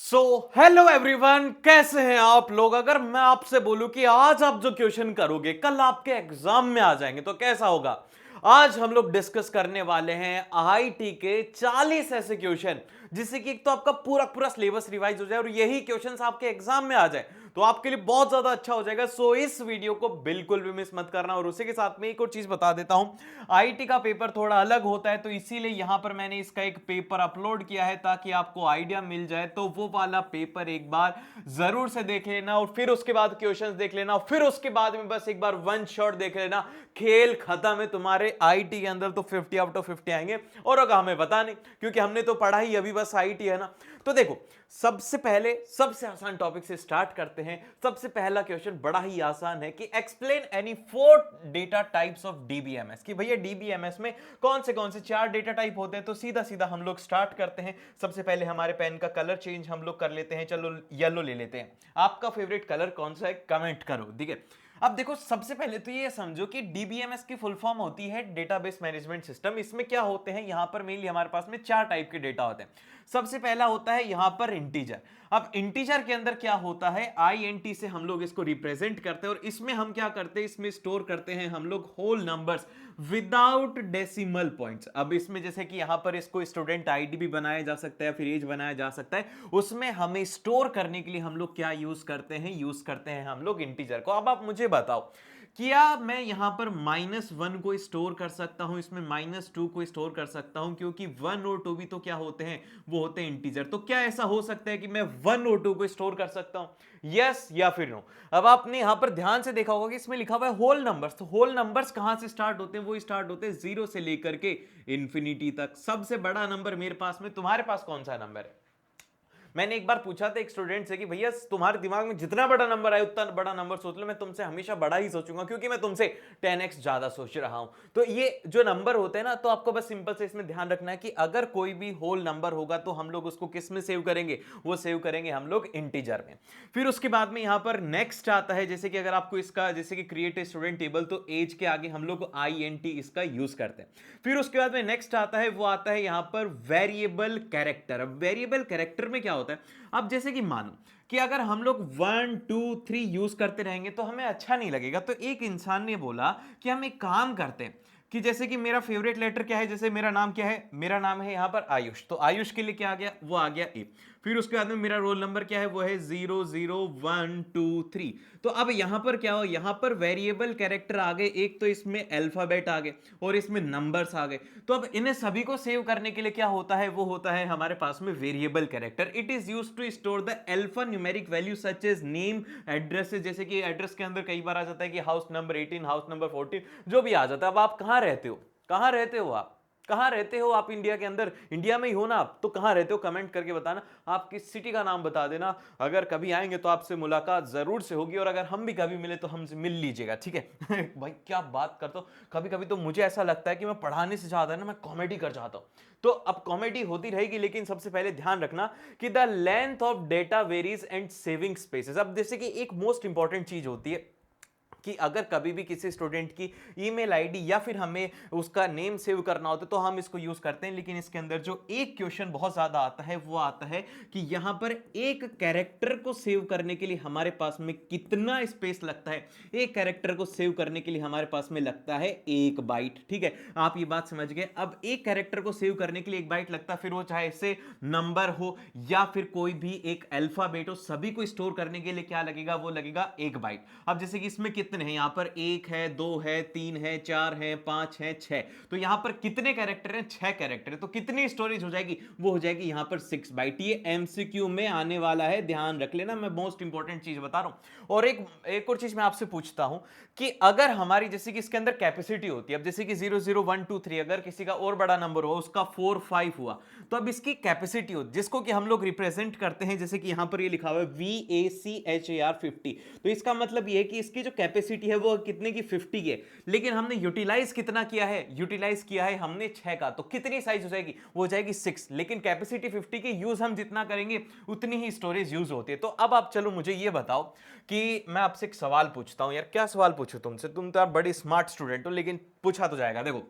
So hello everyone, कैसे हैं आप लोग। अगर मैं आपसे बोलूं कि आज आप जो क्वेश्चन करोगे कल आपके एग्जाम में आ जाएंगे तो कैसा होगा। आज हम लोग डिस्कस करने वाले हैं आईआईटी के 40 ऐसे क्वेश्चन जिससे कि एक तो आपका पूरा पूरा सिलेबस रिवाइज हो जाए और यही क्वेश्चंस आपके एग्जाम में आ जाए तो आपके लिए बहुत ज्यादा अच्छा हो जाएगा। सो इस वीडियो को बिल्कुल भी मिस मत करना। और उसी के साथ में एक और चीज बता देता हूं, आईआईटी का पेपर थोड़ा अलग होता है तो इसीलिए यहां पर मैंने इसका एक पेपर अपलोड किया है ताकि आपको आइडिया मिल जाए। तो वो वाला पेपर एक बार जरूर से देख लेना और फिर उसके बाद क्वेश्चंस देख लेना और फिर उसके बाद में बस एक बार वन शॉट देख लेना, खेल खत्म है। तुम्हारे आईटी के अंदर तो 50 आउट ऑफ 50 आएंगे और अगर हमें पता नहीं क्योंकि हमने तो पढ़ा ही अभी बस आईटी है ना। तो देखो, सबसे पहले सबसे आसान टॉपिक से स्टार्ट करते हैं। सबसे पहला क्वेश्चन बड़ा ही आसान है कि explain any 4 data types of DBMS. कि भैया डीबीएमएस में कौन से 4 डेटा टाइप होते हैं। तो सीधा सीधा हम लोग स्टार्ट करते हैं। सबसे पहले हमारे पेन का कलर चेंज हम लोग कर लेते हैं। चलो येलो ले लेते हैं। आपका फेवरेट कलर कौन सा है कमेंट करो, ठीक है। अब देखो, सबसे पहले तो ये समझो कि डीबीएमएस की फुल फॉर्म होती है डेटाबेस मैनेजमेंट सिस्टम। इसमें क्या होते हैं, यहां पर मेनली हमारे पास में 4 टाइप के डेटा होते हैं। सबसे पहला होता है यहां पर इंटीजर। अब इंटीजर के अंदर क्या होता है, आईएनटी से हम लोग इसको रिप्रेजेंट करते हैं और इसमें हम क्या करते हैं, इसमें स्टोर करते हैं हम लोग whole numbers without decimal points. अब इसमें जैसे कि यहां पर इसको स्टूडेंट आईडी भी बनाया जा सकता है, फिर एज बनाया जा सकता है। उसमें हमें स्टोर करने के लिए हम लोग क्या यूज करते हैं हम लोग इंटीजर को। अब आप मुझे बताओ, क्या मैं यहां पर -1 को स्टोर कर सकता हूं, इसमें -2 को स्टोर कर सकता हूं, क्योंकि 1 और 2 भी तो क्या होते हैं, वो होते हैं इंटीजर। तो क्या ऐसा हो सकता है कि मैं 1 और 2 को स्टोर कर सकता हूं, यस या फिर नो। अब आपने यहां पर ध्यान से देखा होगा कि इसमें लिखा हुआ है होल नंबर्स। तो होल नंबर्स कहां से स्टार्ट होते हैं, वो स्टार्ट होते हैं 0 से लेकर के इंफिनिटी तक। सबसे बड़ा नंबर मेरे पास में, तुम्हारे पास कौन सा नंबर है। मैंने एक बार पूछा था एक स्टूडेंट से कि भैया तुम्हारे दिमाग में जितना बड़ा नंबर आए उतना बड़ा नंबर सोच लो। मैं तुमसे हमेशा बड़ा ही सोचूंगा क्योंकि मैं तुमसे 10x ज्यादा सोच रहा हूं। तो ये जो नंबर होते हैं ना, तो आपको बस सिंपल से इसमें ध्यान रखना है कि अगर कोई भी होल नंबर होगा तो हम लोग उसको किस में सेव करेंगे, वो सेव करेंगे हम लोग इंटीजर में। फिर उसके बाद में यहां पर नेक्स्ट आता है, जैसे कि अगर आपको इसका जैसे कि क्रिएट ए स्टूडेंट टेबल, तो एज के आगे हम लोग INT इसका यूज करते हैं। फिर उसके बाद में नेक्स्ट आता है, वो आता है यहां पर वेरिएबल कैरेक्टर। अब वेरिएबल कैरेक्टर में क्या होता है, अब जैसे कि मानो कि अगर हम लोग 1 2 3 यूज करते रहेंगे तो हमें अच्छा नहीं लगेगा। तो एक इंसान ने बोला कि हम एक काम करते हैं कि जैसे कि मेरा फेवरेट लेटर क्या है, जैसे मेरा नाम क्या है, मेरा नाम है यहां पर आयुष। तो आयुष के लिए क्या आ गया, वो आ गया ए। फिर उसके बाद में मेरा रोल नंबर क्या है, वो है 00123। तो अब यहां पर क्या हो, यहां पर वेरिएबल कैरेक्टर आ गए, एक तो इसमें अल्फाबेट आ गए और इसमें नंबर्स आ गए। तो अब इन्हें सभी को सेव करने के लिए क्या होता है, वो होता है हमारे पास में variable character. It is used to store the alpha numeric value such as name, addresses. जैसे कि एड्रेस के अंदर कई बार आ जाता है कि हाउस नंबर 18, हाउस नंबर 14, जो भी आ जाता है। अब आप कहां रहते हो, कहां रहते हो आप, कहां रहते हो आप, इंडिया के अंदर, इंडिया में ही हो ना आप, तो कहां रहते हो कमेंट करके बताना। आप किस सिटी का नाम बता देना। अगर कभी आएंगे तो आपसे मुलाकात जरूर से होगी और अगर हम भी कभी मिले तो हमसे मिल लीजिएगा, ठीक है। भाई क्या बात करता हूं, कभी कभी तो मुझे ऐसा लगता है कि मैं पढ़ाने से ज्यादा ना मैं कॉमेडी कर जाता हूं। तो अब कॉमेडी होती रहेगी, लेकिन सबसे पहले ध्यान रखना कि the length of data varies and saving spaces. अब जैसे कि एक मोस्ट इंपॉर्टेंट चीज होती है कि अगर कभी भी किसी स्टूडेंट की ईमेल आईडी या फिर हमें उसका नेम सेव करना होता है तो हम इसको यूज करते हैं। लेकिन इसके अंदर जो एक क्वेश्चन बहुत ज्यादा आता है, वो आता है कि यहां पर एक कैरेक्टर को सेव करने के लिए हमारे पास में कितना स्पेस लगता है। एक कैरेक्टर को सेव करने के लिए हमारे पास में लगता है 1 बाइट, ठीक है। आप ये बात समझ गए। अब एक कैरेक्टर को सेव करने के लिए 1 बाइट लगता है, फिर वो चाहे इससे नंबर हो या फिर कोई भी एक अल्फाबेट हो, सभी को स्टोर करने के लिए क्या लगेगा, वो लगेगा 1 बाइट। अब जैसे कि इसमें कितने हैं, यहां पर 1 है, 2 है, 3 है, 4 है, 5 है, 6। तो यहां पर कितने कैरेक्टर हैं, 6 कैरेक्टर है। तो कितनी स्टोरेज हो जाएगी, वो हो जाएगी यहां पर 6 बाइट। ये एमसीक्यू में आने वाला है, ध्यान रख लेना, मैं मोस्ट इंपॉर्टेंट चीज बता रहा हूं। और एक और चीज मैं आपसे पूछता हूं कि अगर हमारी जैसे कि इसके अंदर कैपेसिटी होती है, अब जैसे कि 00123, अगर किसी का और बड़ा नंबर हो, उसका 4 5 हुआ, तो अब इसकी कैपेसिटी हो जिसको कि हम लोग रिप्रेजेंट करते हैं, जैसे कि यहां पर ये लिखा हुआ है VACHAR50। तो इसका मतलब ये है कि इसकी जो कैपेसिटी है वो कितने की, 50 की है। लेकिन हमने यूटिलाइज कितना किया है, यूटिलाइज किया है हमने 6 का। तो कितनी साइज हो जाएगी, वो हो जाएगी 6। लेकिन कैपेसिटी 50 की, यूज हम जितना करेंगे उतनी ही स्टोरेज यूज होती है। तो अब आप चलो मुझे ये बताओ कि मैं आपसे एक सवाल पूछता हूं यार। क्या सवाल पूछूं तुमसे, तुम तो आप बड़ी स्मार्ट स्टूडेंट हो, लेकिन पूछा तो जाएगा। देखो,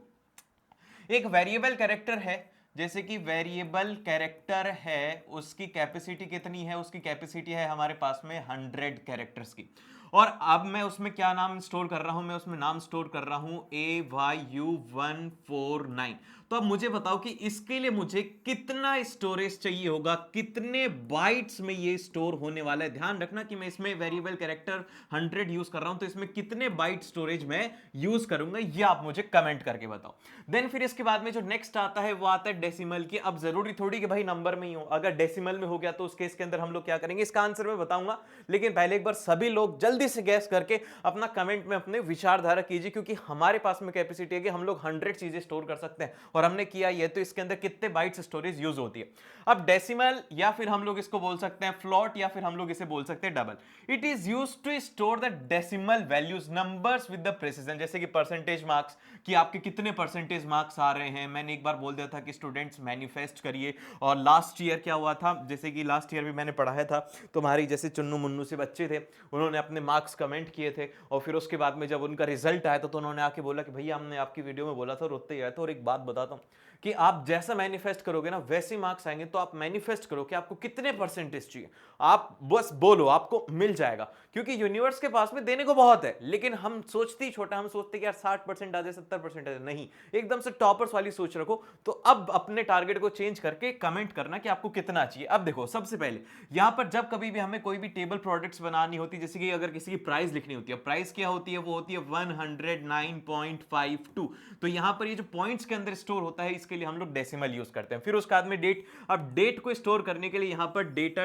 एक वेरिएबल कैरेक्टर है जैसे कि वेरिएबल कैरेक्टर है, उसकी कैपेसिटी कितनी है, उसकी कैपेसिटी है हमारे पास में 100 कैरेक्टर्स की। और अब मैं उसमें क्या नाम स्टोर कर रहा हूं, मैं उसमें नाम स्टोर कर रहा हूं AYU149। तो अब मुझे बताओ कि इसके लिए मुझे कितना स्टोरेज चाहिए होगा, कितने बाइट्स में ये स्टोर होने वाला है। ध्यान रखना कि मैं इसमें वेरिएबल कैरेक्टर 100 यूज कर रहा हूं, तो इसमें कितने बाइट स्टोरेज मैं यूज करूंगा, ये आप मुझे कमेंट करके बताओ। देन फिर इसके बाद में जो नेक्स्ट आता है वो आता है डेसिमल की। अब जरूरी थोड़ी कि भाई नंबर में ही हो, अगर डेसिमल में हो गया तो उस केस के अंदर हम लोग क्या करेंगे, इसका आंसर मैं बताऊंगा, लेकिन पहले एक बार सभी लोग जल्दी से गैस करके अपना कमेंट में अपने विचारधारा कीजिए, क्योंकि हमारे पास में कैपेसिटी है कि हम लोग 100 चीजें स्टोर कर सकते हैं और हमने किया ये, तो इसके अंदर कितने बाइट्स स्टोरेज यूज होती है। अब डेसिमल, या फिर हम लोग इसको बोल सकते हैं फ्लोट, या फिर हम लोग इसे बोल सकते हैं double. It is use to store the decimal values numbers with the precision. जैसे कि परसेंटेज मार्क्स, कि आपके कितने परसेंटेज मार्क्स आ रहे हैं। मैंने एक बार बोल दिया था कि स्टूडेंट्स मैनिफेस्ट करिए, और लास्ट ईयर क्या हुआ था, जैसे कि लास्ट ईयर भी मैंने पढ़ाया था, तुम्हारी जैसे चुन्नू मुन्नू से बच्चे थे, उन्होंने अपने मार्क्स कमेंट किए थे, और फिर उसके बाद में जब उनका रिजल्ट आया तो उन्होंने आके बोला कि भैया हमने आपकी वीडियो में बोला था, रोते ही आया था। और एक बात बताता हूं कि आप जैसा मैनिफेस्ट करोगे ना वैसे मार्क्स आएंगे। तो आप मैनिफेस्ट करो कि आपको कितने परसेंटेज चाहिए, आप बस बोलो, आपको मिल जाएगा, क्योंकि यूनिवर्स के पास में देने को बहुत है, लेकिन हम सोचते ही छोटा, हम सोचते कि यार 60% आ जाए, 70% आ जाए, नहीं, एकदम से टॉपर्स वाली सोच रखो। तो अब अपने टारगेट को चेंज करके कमेंट करना कि आपको कितना चाहिए। अब देखो, सबसे पहले यहां पर जब कभी भी हमें कोई भी टेबल प्रोडक्ट्स बनानी होती है, जैसे कि अगर किसी की प्राइस लिखनी होती है, प्राइस क्या होती है, वो होती है 109.52। तो यहां पर ये जो पॉइंट्स के अंदर स्टोर होता है, इसके लिए हम लोग डेसिमल यूज करते हैं। फिर उसके बाद में डेट। अब डेट को स्टोर करने के लिए यहां पर डेट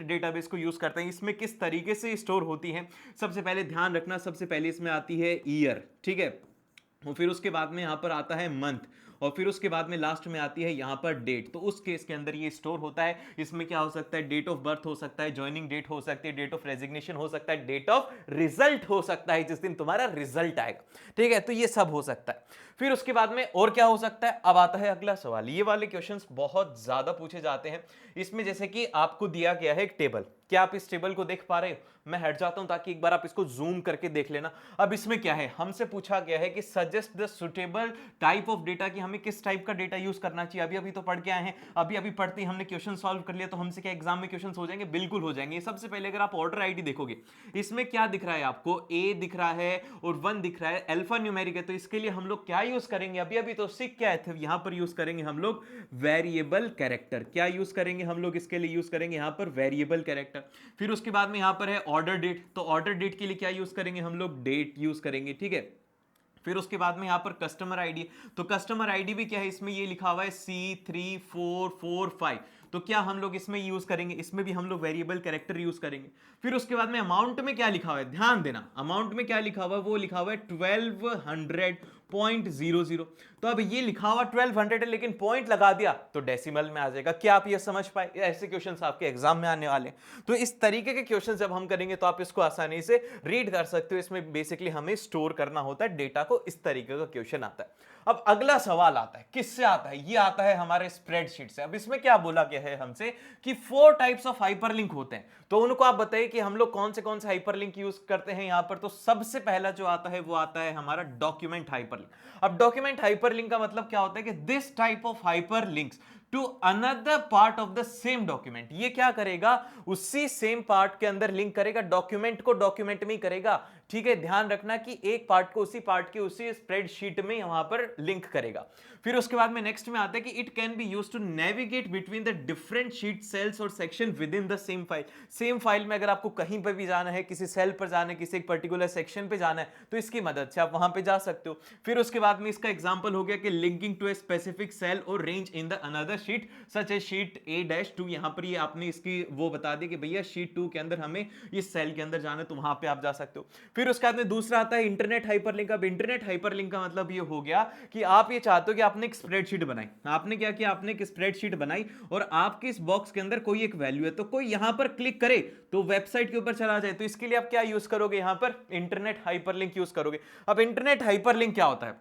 डेटाबेस को यूज करते हैं। इसमें किस तरीके से स्टोर होती है, सबसे पहले ध्यान रखना, सबसे पहले इसमें आती है ईयर, ठीक है, और फिर उसके बाद में यहां पर आता है मंथ, और फिर उसके बाद में लास्ट में आती है यहां पर डेट। तो उस केस के अंदर ये स्टोर होता है। इसमें क्या हो सकता है, डेट ऑफ बर्थ हो सकता है, ज्वाइनिंग डेट हो सकती है, डेट ऑफ रेजिग्नेशन हो सकता है, डेट ऑफ रिजल्ट हो सकता है, जिस दिन तुम्हारा रिजल्ट आएगा, ठीक है। तो ये सब हो सकता है। फिर उसके बाद में और क्या हो सकता है, अब आता है अगला सवाल। ये वाले क्वेश्चंस बहुत ज्यादा पूछे जाते हैं। इसमें जैसे कि आपको दिया गया है एक टेबल, क्या आप इस टेबल को देख पा रहे हो, मैं हट जाता हूं ताकि एक बार आप इसको जूम करके देख लेना। अब इसमें क्या है, हमसे पूछा गया है कि suggest the suitable type of data, कि हमें किस टाइप का डेटा यूज करना चाहिए। अभी अभी तो पढ़ के आए हैं, अभी अभी पढ़ते ही हमने क्वेश्चन सॉल्व कर लिया, तो हमसे क्या एग्जाम में क्वेश्चन हो जाएंगे, बिल्कुल हो जाएंगे। सबसे पहले अगर आप ऑर्डर आईडी देखोगे, इसमें क्या दिख रहा है आपको, ए दिख रहा है और 1 दिख रहा है, अल्फा न्यूमेरिक है। तो इसके लिए हम लोग क्या यूज करेंगे, अभी अभी तो सीख के आए थे, यहां पर यूज करेंगे हम लोग वेरिएबल कैरेक्टर। क्या यूज करेंगे हम लोग, इसके लिए यूज करेंगे यहां पर वेरिएबल कैरेक्टर। फिर उसके बाद में यहां पर है ऑर्डर डेट, तो ऑर्डर डेट के लिए क्या यूज करेंगे हम लोग, डेट यूज करेंगे, ठीक है। फिर उसके बाद में यहां पर कस्टमर आईडी, तो कस्टमर आईडी भी क्या है, इसमें ये लिखा हुआ है C3445। तो क्या हम लोग इसमें यूज करेंगे, इसमें भी हम लोग वेरिएबल कैरेक्टर यूज करेंगे। फिर उसके बाद में अमाउंट में क्या लिखा हुआ है, ध्यान देना, अमाउंट में क्या लिखा हुआ है, वो लिखा हुआ है 1200.00। तो अब ये लिखा हुआ 1200 है, लेकिन पॉइंट लगा दिया तो डेसिमल में आ जाएगा। क्या आप ये समझ पाए, ऐसे क्वेश्चंस आपके एग्जाम में आने वाले। तो इस तरीके के क्वेश्चन जब हम करेंगे तो आप इसको आसानी से रीड कर सकते हो। इसमें बेसिकली हमें स्टोर करना होता है डेटा को, इस तरीके का क्वेश्चन आता है। अब अगला सवाल आता है, किससे आता है, ये आता है हमारे स्प्रेडशीट से। अब इसमें क्या बोला गया है हमसे कि 4 टाइप्स ऑफ हाइपरलिंक होते हैं, तो उनको आप बताइए कि हम लोग कौन से हाइपरलिंक यूज करते हैं यहां पर। तो सबसे पहला जो आता है वो आता है हमारा डॉक्यूमेंट हाइपरलिंक। अब डॉक्यूमेंट हाइपरलिंक का मतलब क्या होता है कि this type of hyperlinks to another part of the same document. ये क्या करेगा, उसी सेम पार्ट के अंदर लिंक करेगा, डॉक्यूमेंट को डॉक्यूमेंट में ही करेगा, ठीक है। ध्यान रखना कि एक पार्ट को उसी पार्ट के उसी स्प्रेडशीट में वहां पर लिंक करेगा। फिर उसके बाद में नेक्स्ट में आता है कि it can be used to navigate between the different sheet cells और section within the same file. Same file में अगर आपको कहीं पर भी जाना है, किसी सेल पर जाना है, किसी एक पर्टिकुलर सेक्शन पे जाना है, तो इसकी मदद से आप वहां पे जा सकते हो। फिर उसके बाद में इसका एग्जांपल हो गया कि linking to a specific cell और range in the another sheet such a sheet A-2। यहां पर ये आपने इसकी वो बता दिया कि भैया शीट 2 के अंदर हमें इस सेल के अंदर जाना है, तो वहां पे आप जा सकते हो। फिर उसके बाद में दूसरा आता है इंटरनेट हाइपरलिंक। अब इंटरनेट हाइपरलिंक का मतलब ये हो गया कि आप ये चाहते हो कि आपने एक स्प्रेडशीट बनाई, आपने क्या किया, आपने एक स्प्रेडशीट बनाई और आपके इस बॉक्स के अंदर कोई एक वैल्यू है, तो कोई यहां पर क्लिक करे तो वेबसाइट के ऊपर चला जाए। तो इसके लिए आप क्या यूज करोगे, यहां पर इंटरनेट हाइपरलिंक यूज करोगे। अब इंटरनेट हाइपरलिंक क्या होता है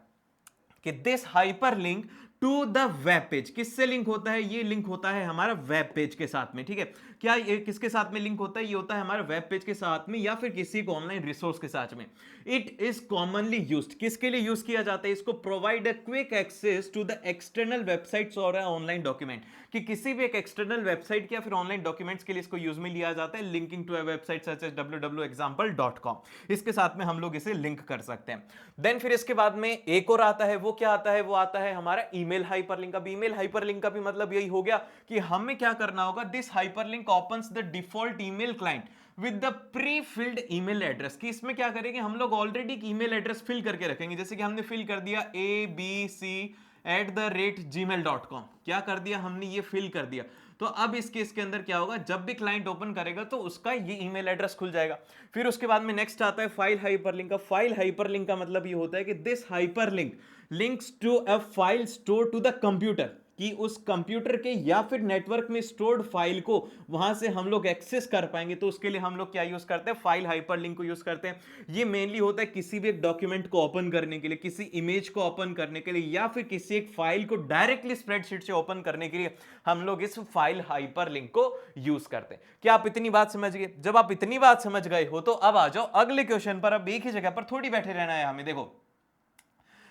कि this hyperlink to the web page. किससे लिंक होता है? ये लिंक होता है हमारा वेब पेज के साथ में, ठीक है। क्या ये किसके साथ में लिंक होता है? ये होता है हमारा वेब पेज के साथ में या फिर किसी को ऑनलाइन रिसोर्स के साथ में। इट इज कॉमनली यूज्ड, किसके लिए यूज किया जाता है इसको? Provide a quick access to the external websites और ऑनलाइन डॉक्यूमेंट, कि किसी भी एक एक्सटर्नल वेबसाइट या फिर ऑनलाइन डॉक्यूमेंट्स के लिए इसको यूज में लिया जाता है। Linking to a website such as www.example.com, इसके साथ में हम लोग इसे लिंक कर सकते हैं। देन फिर इसके बाद में एक और आता है, वो क्या आता है? वो आता है हमारा ईमेल हाइपरलिंक। अब ईमेल हाइपरलिंक का भी मतलब यही हो गया कि हमें क्या करना होगा, this hyperlink opens the default email client with the pre filled email address. कि इसमें क्या करेंगे, हम लोग ऑलरेडी एक ईमेल एड्रेस फिल करके रखेंगे, जैसे कि हमने फिल कर दिया abc@gmail.com, क्या कर दिया हमने, ये फिल कर दिया। तो अब इस केस के अंदर क्या होगा, जब भी क्लाइंट ओपन करेगा तो उसका ये ईमेल एड्रेस खुल जाएगा। फिर उसके बाद में नेक्स्ट आता है फाइल हाइपरलिंक का। फाइल हाइपरलिंक का मतलब ये होता है कि this hyperlink links to a file store to the computer, कि उस कंप्यूटर के या फिर नेटवर्क में स्टोर्ड फाइल को वहां से हम लोग एक्सेस कर पाएंगे। तो उसके लिए हम लोग क्या यूज करते हैं? फाइल हाइपरलिंक को यूज करते हैं। ये मेनली होता है किसी भी एक डॉक्यूमेंट को ओपन करने के लिए, किसी इमेज को ओपन करने के लिए, या फिर किसी एक फाइल को डायरेक्टली स्प्रेडशीट से ओपन करने के लिए हम लोग इस फाइल हाइपरलिंक को यूज करते हैं। क्या आप इतनी बात समझ गए? जब आप इतनी बात समझ गए हो तो अब आ जाओ अगले क्वेश्चन पर। अब एक ही जगह पर थोड़ी बैठे रहना है हमें। देखो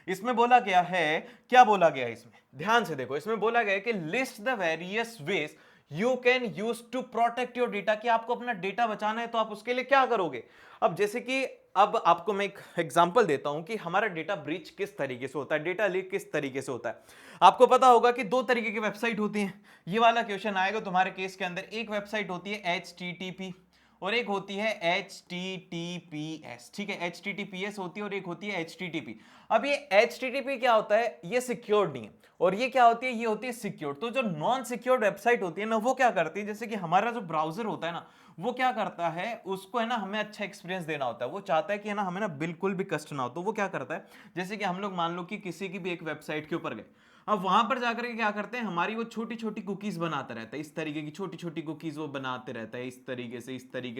इसमें बोला गया है, क्या बोला गया है इसमें, ध्यान से देखो। इसमें बोला गया है कि list the various ways you can use to protect your data, कि आपको अपना डेटा बचाना है तो आप उसके लिए क्या करोगे। अब जैसे कि अब आपको मैं एक एग्जांपल देता हूं कि हमारा डेटा ब्रीच किस तरीके से होता है, डेटा लीक किस तरीके से होता है। आपको पता होगा कि दो तरीके की वेबसाइट होती हैं। ये वाला क्वेश्चन आएगा तुम्हारे केस के अंदर। एक वेबसाइट होती है HTTP और एक होती है HTTPS, ठीक है। HTTPS होती है और एक होती है HTTP। अब ये HTTP क्या होता है? ये सिक्योर्ड नहीं है। और ये क्या होती है? ये होती है सिक्योर्ड। तो जो नॉन सिक्योर्ड वेबसाइट होती है ना, वो क्या करती है, जैसे कि हमारा जो ब्राउजर होता है ना, वो क्या करता है, उसको है ना हमें अच्छा एक्सपीरियंस देना होता है। वो चाहता है कि है ना हमें ना बिल्कुल भी कष्ट ना हो। तो वो क्या करता है, जैसे कि हम लोग मान लो कि किसी की भी एक वेबसाइट के ऊपर गए, अब वहां पर जाकर के क्या करते हैं, हमारी वो छोटी छोटी कुकीज बनाता रहता है। इस तरीके की छोटी छोटी कुकीज वो बनाते रहता है, इस तरीके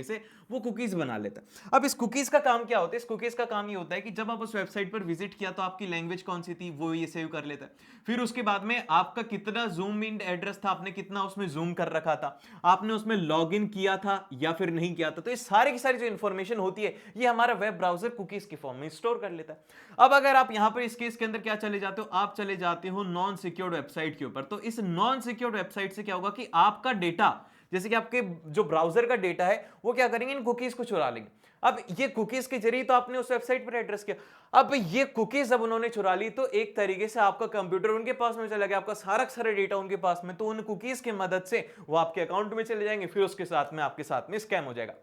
से वो कुकीज बना लेता है। अब इस कुकीज का काम क्या होता है? इस कुकीज का काम ये होता है कि जब आप उस वेबसाइट पर विजिट किया तो आपकी लैंग्वेज कौन सी थी वो ये सेव कर लेता है। फिर उसके बाद में आपका कितना जूम इन एड्रेस था, आपने कितना उसमें जूम कर रखा था, आपने उसमें लॉग इन किया था या फिर नहीं किया था। तो ये सारी की सारी जो इंफॉर्मेशन होती है ये हमारा वेब ब्राउजर कुकीज के फॉर्म में स्टोर कर लेता है। अब अगर आप यहां पर इस केस के अंदर क्या चले जाते हो, आप चले जाते हो नॉन सिक्योर्ड वेबसाइट के ऊपर। तो इस नॉन सिक्योर्ड वेबसाइट से क्या होगा कि आपका डेटा, जैसे कि आपके जो ब्राउजर का डेटा है वो क्या करेंगे, इन कुकीज को चुरा लेंगे। अब ये कुकीज के जरिए तो आपने उस वेबसाइट पर एड्रेस किया। अब ये कुकीज जब उन्होंने चुरा ली तो एक तरीके से आपका कंप्यूटर उनके पास में चला गया, आपका सारा डेटा उनके पास में। तो उन कुकीज की मदद से वो आपके अकाउंट में चले जाएंगे, फिर उसके साथ में आपके साथ में स्कैम हो जाएगा।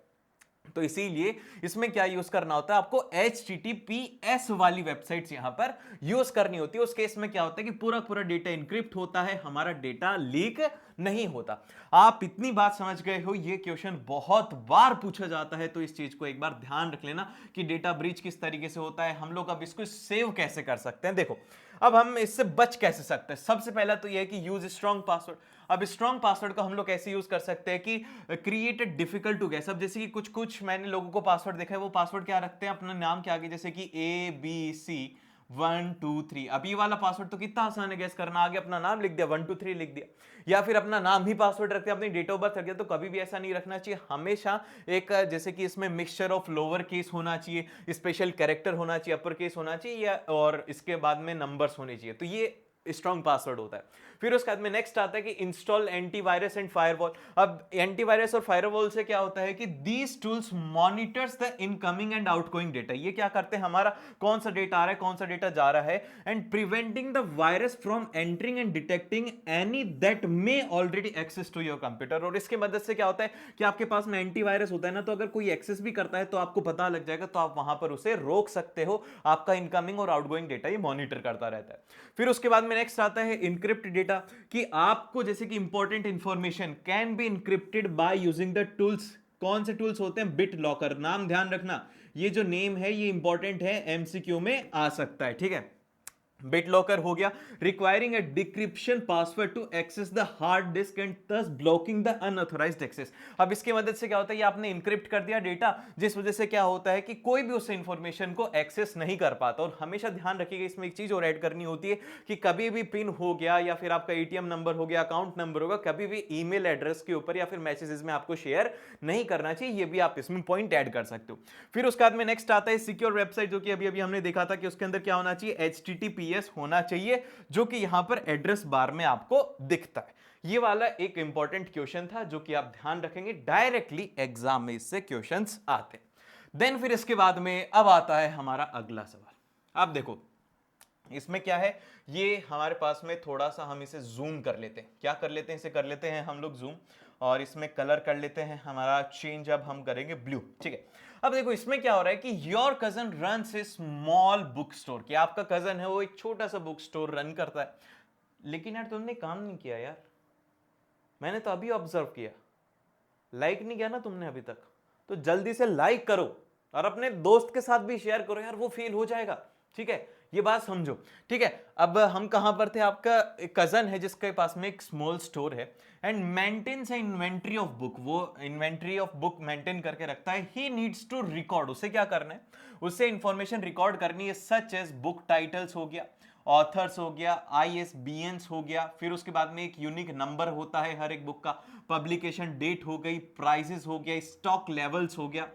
तो इसीलिए इसमें क्या यूज करना होता है, आपको HTTPS वाली वेबसाइट्स यहां पर यूज करनी होती है। उस केस में क्या होता है कि पूरा डेटा इंक्रिप्ट होता है, हमारा डेटा लीक नहीं होता। आप इतनी बात समझ गए हो, ये क्वेश्चन बहुत बार पूछा जाता है, तो इस चीज को एक बार ध्यान रख लेना कि डेटा ब्रीच किस तरीके से होता है, हम लोग अब इसको सेव कैसे कर सकते हैं। देखो अब हम इससे बच कैसे सकते हैं। सबसे पहला तो यह है कि यूज स्ट्रॉन्ग पासवर्ड। अब स्ट्रॉन्ग पासवर्ड को हम लोग कैसे यूज कर सकते हैं कि क्रिएट डिफिकल्ट टू गेस। अब जैसे कि कुछ मैंने लोगों को पासवर्ड देखा है, वो पासवर्ड क्या रखते हैं अपने नाम के आगे, जैसे कि ABC123। अब ये वाला पासवर्ड तो कितना आसान है गेस करना, आगे अपना नाम लिख दिया, 123 लिख दिया, या फिर अपना नाम ही पासवर्ड रखते हैं, अपनी डेट ऑफ बर्थ रख दिया। तो कभी भी ऐसा नहीं रखना चाहिए। हमेशा एक जैसे कि इसमें मिक्सचर ऑफ लोअर केस होना चाहिए, स्पेशल कैरेक्टर होना चाहिए, अपर केस होना चाहिए, या और इसके बाद में नंबर्स होने चाहिए। तो ये स्ट्रॉन्ग पासवर्ड होता है। फिर उसके बाद में नेक्स्ट आता है कि इंस्टॉल एंटीवायरस एंड फायरवॉल। अब एंटीवायरस और फायरवॉल से क्या होता है कि these tools monitors the incoming and outgoing data. ये क्या करते हैं, हमारा कौन सा डेटा आ रहा है, कौन सा डेटा जा रहा है, and preventing the virus from entering and detecting any that may already access to your computer. और इसकी मदद से क्या होता है कि आपके पास में एंटीवायरस होता है ना, तो अगर कोई एक्सेस भी करता है तो आपको पता लग जाएगा, तो आप वहां पर उसे रोक सकते हो। आपका इनकमिंग और आउटगोइंग डेटा ये मॉनिटर करता रहता है। फिर उसके बाद में नेक्स्ट आता है इनक्रिप्ट डेटा, कि आपको जैसे कि important information can be encrypted by using the tools. कौन से टूल्स होते हैं, बिट लॉकर। नाम ध्यान रखना, ये जो नेम है ये इंपॉर्टेंट है, एमसीक्यू में आ सकता है, ठीक है। BitLocker हो गया, requiring a decryption password to access the hard disk and thus blocking the unauthorised access. अब इसकी मदद से क्या होता है, ये आपने इंक्रिप्ट कर दिया डेटा, जिस वजह से क्या होता है कि कोई भी उस इंफॉर्मेशन को एक्सेस नहीं कर पाता। और हमेशा ध्यान रखिएगा, इसमें एक चीज और ऐड करनी होती है कि कभी भी पिन हो गया या फिर आपका एटीएम नंबर हो गया, अकाउंट नंबर होगा, कभी भी ईमेल एड्रेस के ऊपर या फिर मैसेजेस में आपको शेयर नहीं करना चाहिए। ये भी आप इसमें पॉइंट ऐड कर सकते हो। फिर उसके बाद में नेक्स्ट आता है सिक्योर वेबसाइट, जो कि अभी अभी हमने देखा था कि उसके अंदर क्या होना चाहिए, HTTPS होना चाहिए, जो कि यहां पर एड्रेस बार में आपको दिखता है। ये वाला एक इंपॉर्टेंट क्वेश्चन था जो कि आप ध्यान रखेंगे, डायरेक्टली एग्जाम में इससे क्वेश्चंस आते हैं। देन फिर इसके बाद में अब आता है हमारा अगला सवाल। आप देखो इसमें क्या है, ये हमारे पास में थोड़ा सा हम इसे जूम कर लेते हैं। क्या कर लेते हैं, इसे कर लेते हैं हम लोग जूम, और इसमें कलर कर लेते हैं हमारा चेंज, अब हम करेंगे ब्लू। ठीक है, अब देखो इसमें क्या हो रहा है कि your cousin runs A small book store, कि आपका कजन है वो एक छोटा सा बुक स्टोर रन करता है। लेकिन यार तुमने काम नहीं किया यार, मैंने तो अभी ऑब्जर्व किया, लाइक नहीं किया ना तुमने अभी तक, तो जल्दी से लाइक करो और अपने दोस्त के साथ भी शेयर करो यार, वो फेल हो जाएगा। ठीक है, ये बात समझो। ठीक है, अब हम कहां पर थे, आपका एक कजन है जिसके पास में एक स्मॉल स्टोर है and maintains a inventory of book, वो इन्वेंट्री ऑफ बुक मेंटेन करके रखता है। ही नीड्स टू रिकॉर्ड, उसे क्या करना है, उसे इंफॉर्मेशन रिकॉर्ड करनी है, सच एज बुक टाइटल्स हो गया, ऑथर्स हो गया, ISBNs हो गया, फिर उसके बाद में एक यूनिक नंबर होता है हर एक बुक का, पब्लिकेशन डेट हो गई, प्राइसेस हो गया, स्टॉक लेवल्स हो गया।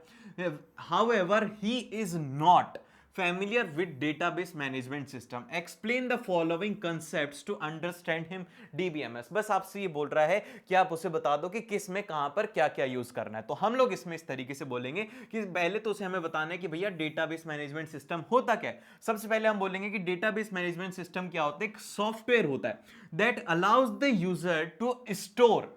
However he is not familiar with database management system, explain the following concepts to understand him DBMS। बस आपसे ये बोल रहा है कि आप उसे बता दो कि किस में कहां पर क्या क्या यूज करना है। तो हम लोग इसमें इस तरीके से बोलेंगे कि पहले तो उसे हमें बताना है कि भैया डेटाबेस मैनेजमेंट सिस्टम होता क्या है। सबसे पहले हम बोलेंगे कि डेटाबेस मैनेजमेंट सिस्टम क्या होता है, एक सॉफ्टवेयर होता है that allows the user to store,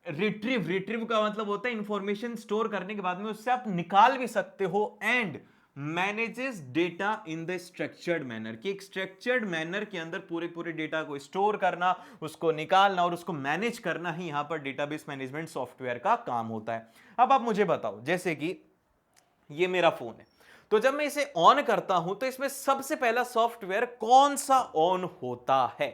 retrieve का मतलब होता है इंफॉर्मेशन स्टोर करने के बाद में उससे आप निकाल भी सकते हो, and manages data in the structured manner, कि एक स्ट्रक्चर्ड मैनर के अंदर पूरे पूरे डेटा को स्टोर करना, उसको निकालना और उसको मैनेज करना ही यहां पर डेटाबेस मैनेजमेंट सॉफ्टवेयर का काम होता है। अब आप मुझे बताओ, जैसे कि ये मेरा फोन है, तो जब मैं इसे ऑन करता हूं तो इसमें सबसे पहला सॉफ्टवेयर कौन सा ऑन होता है,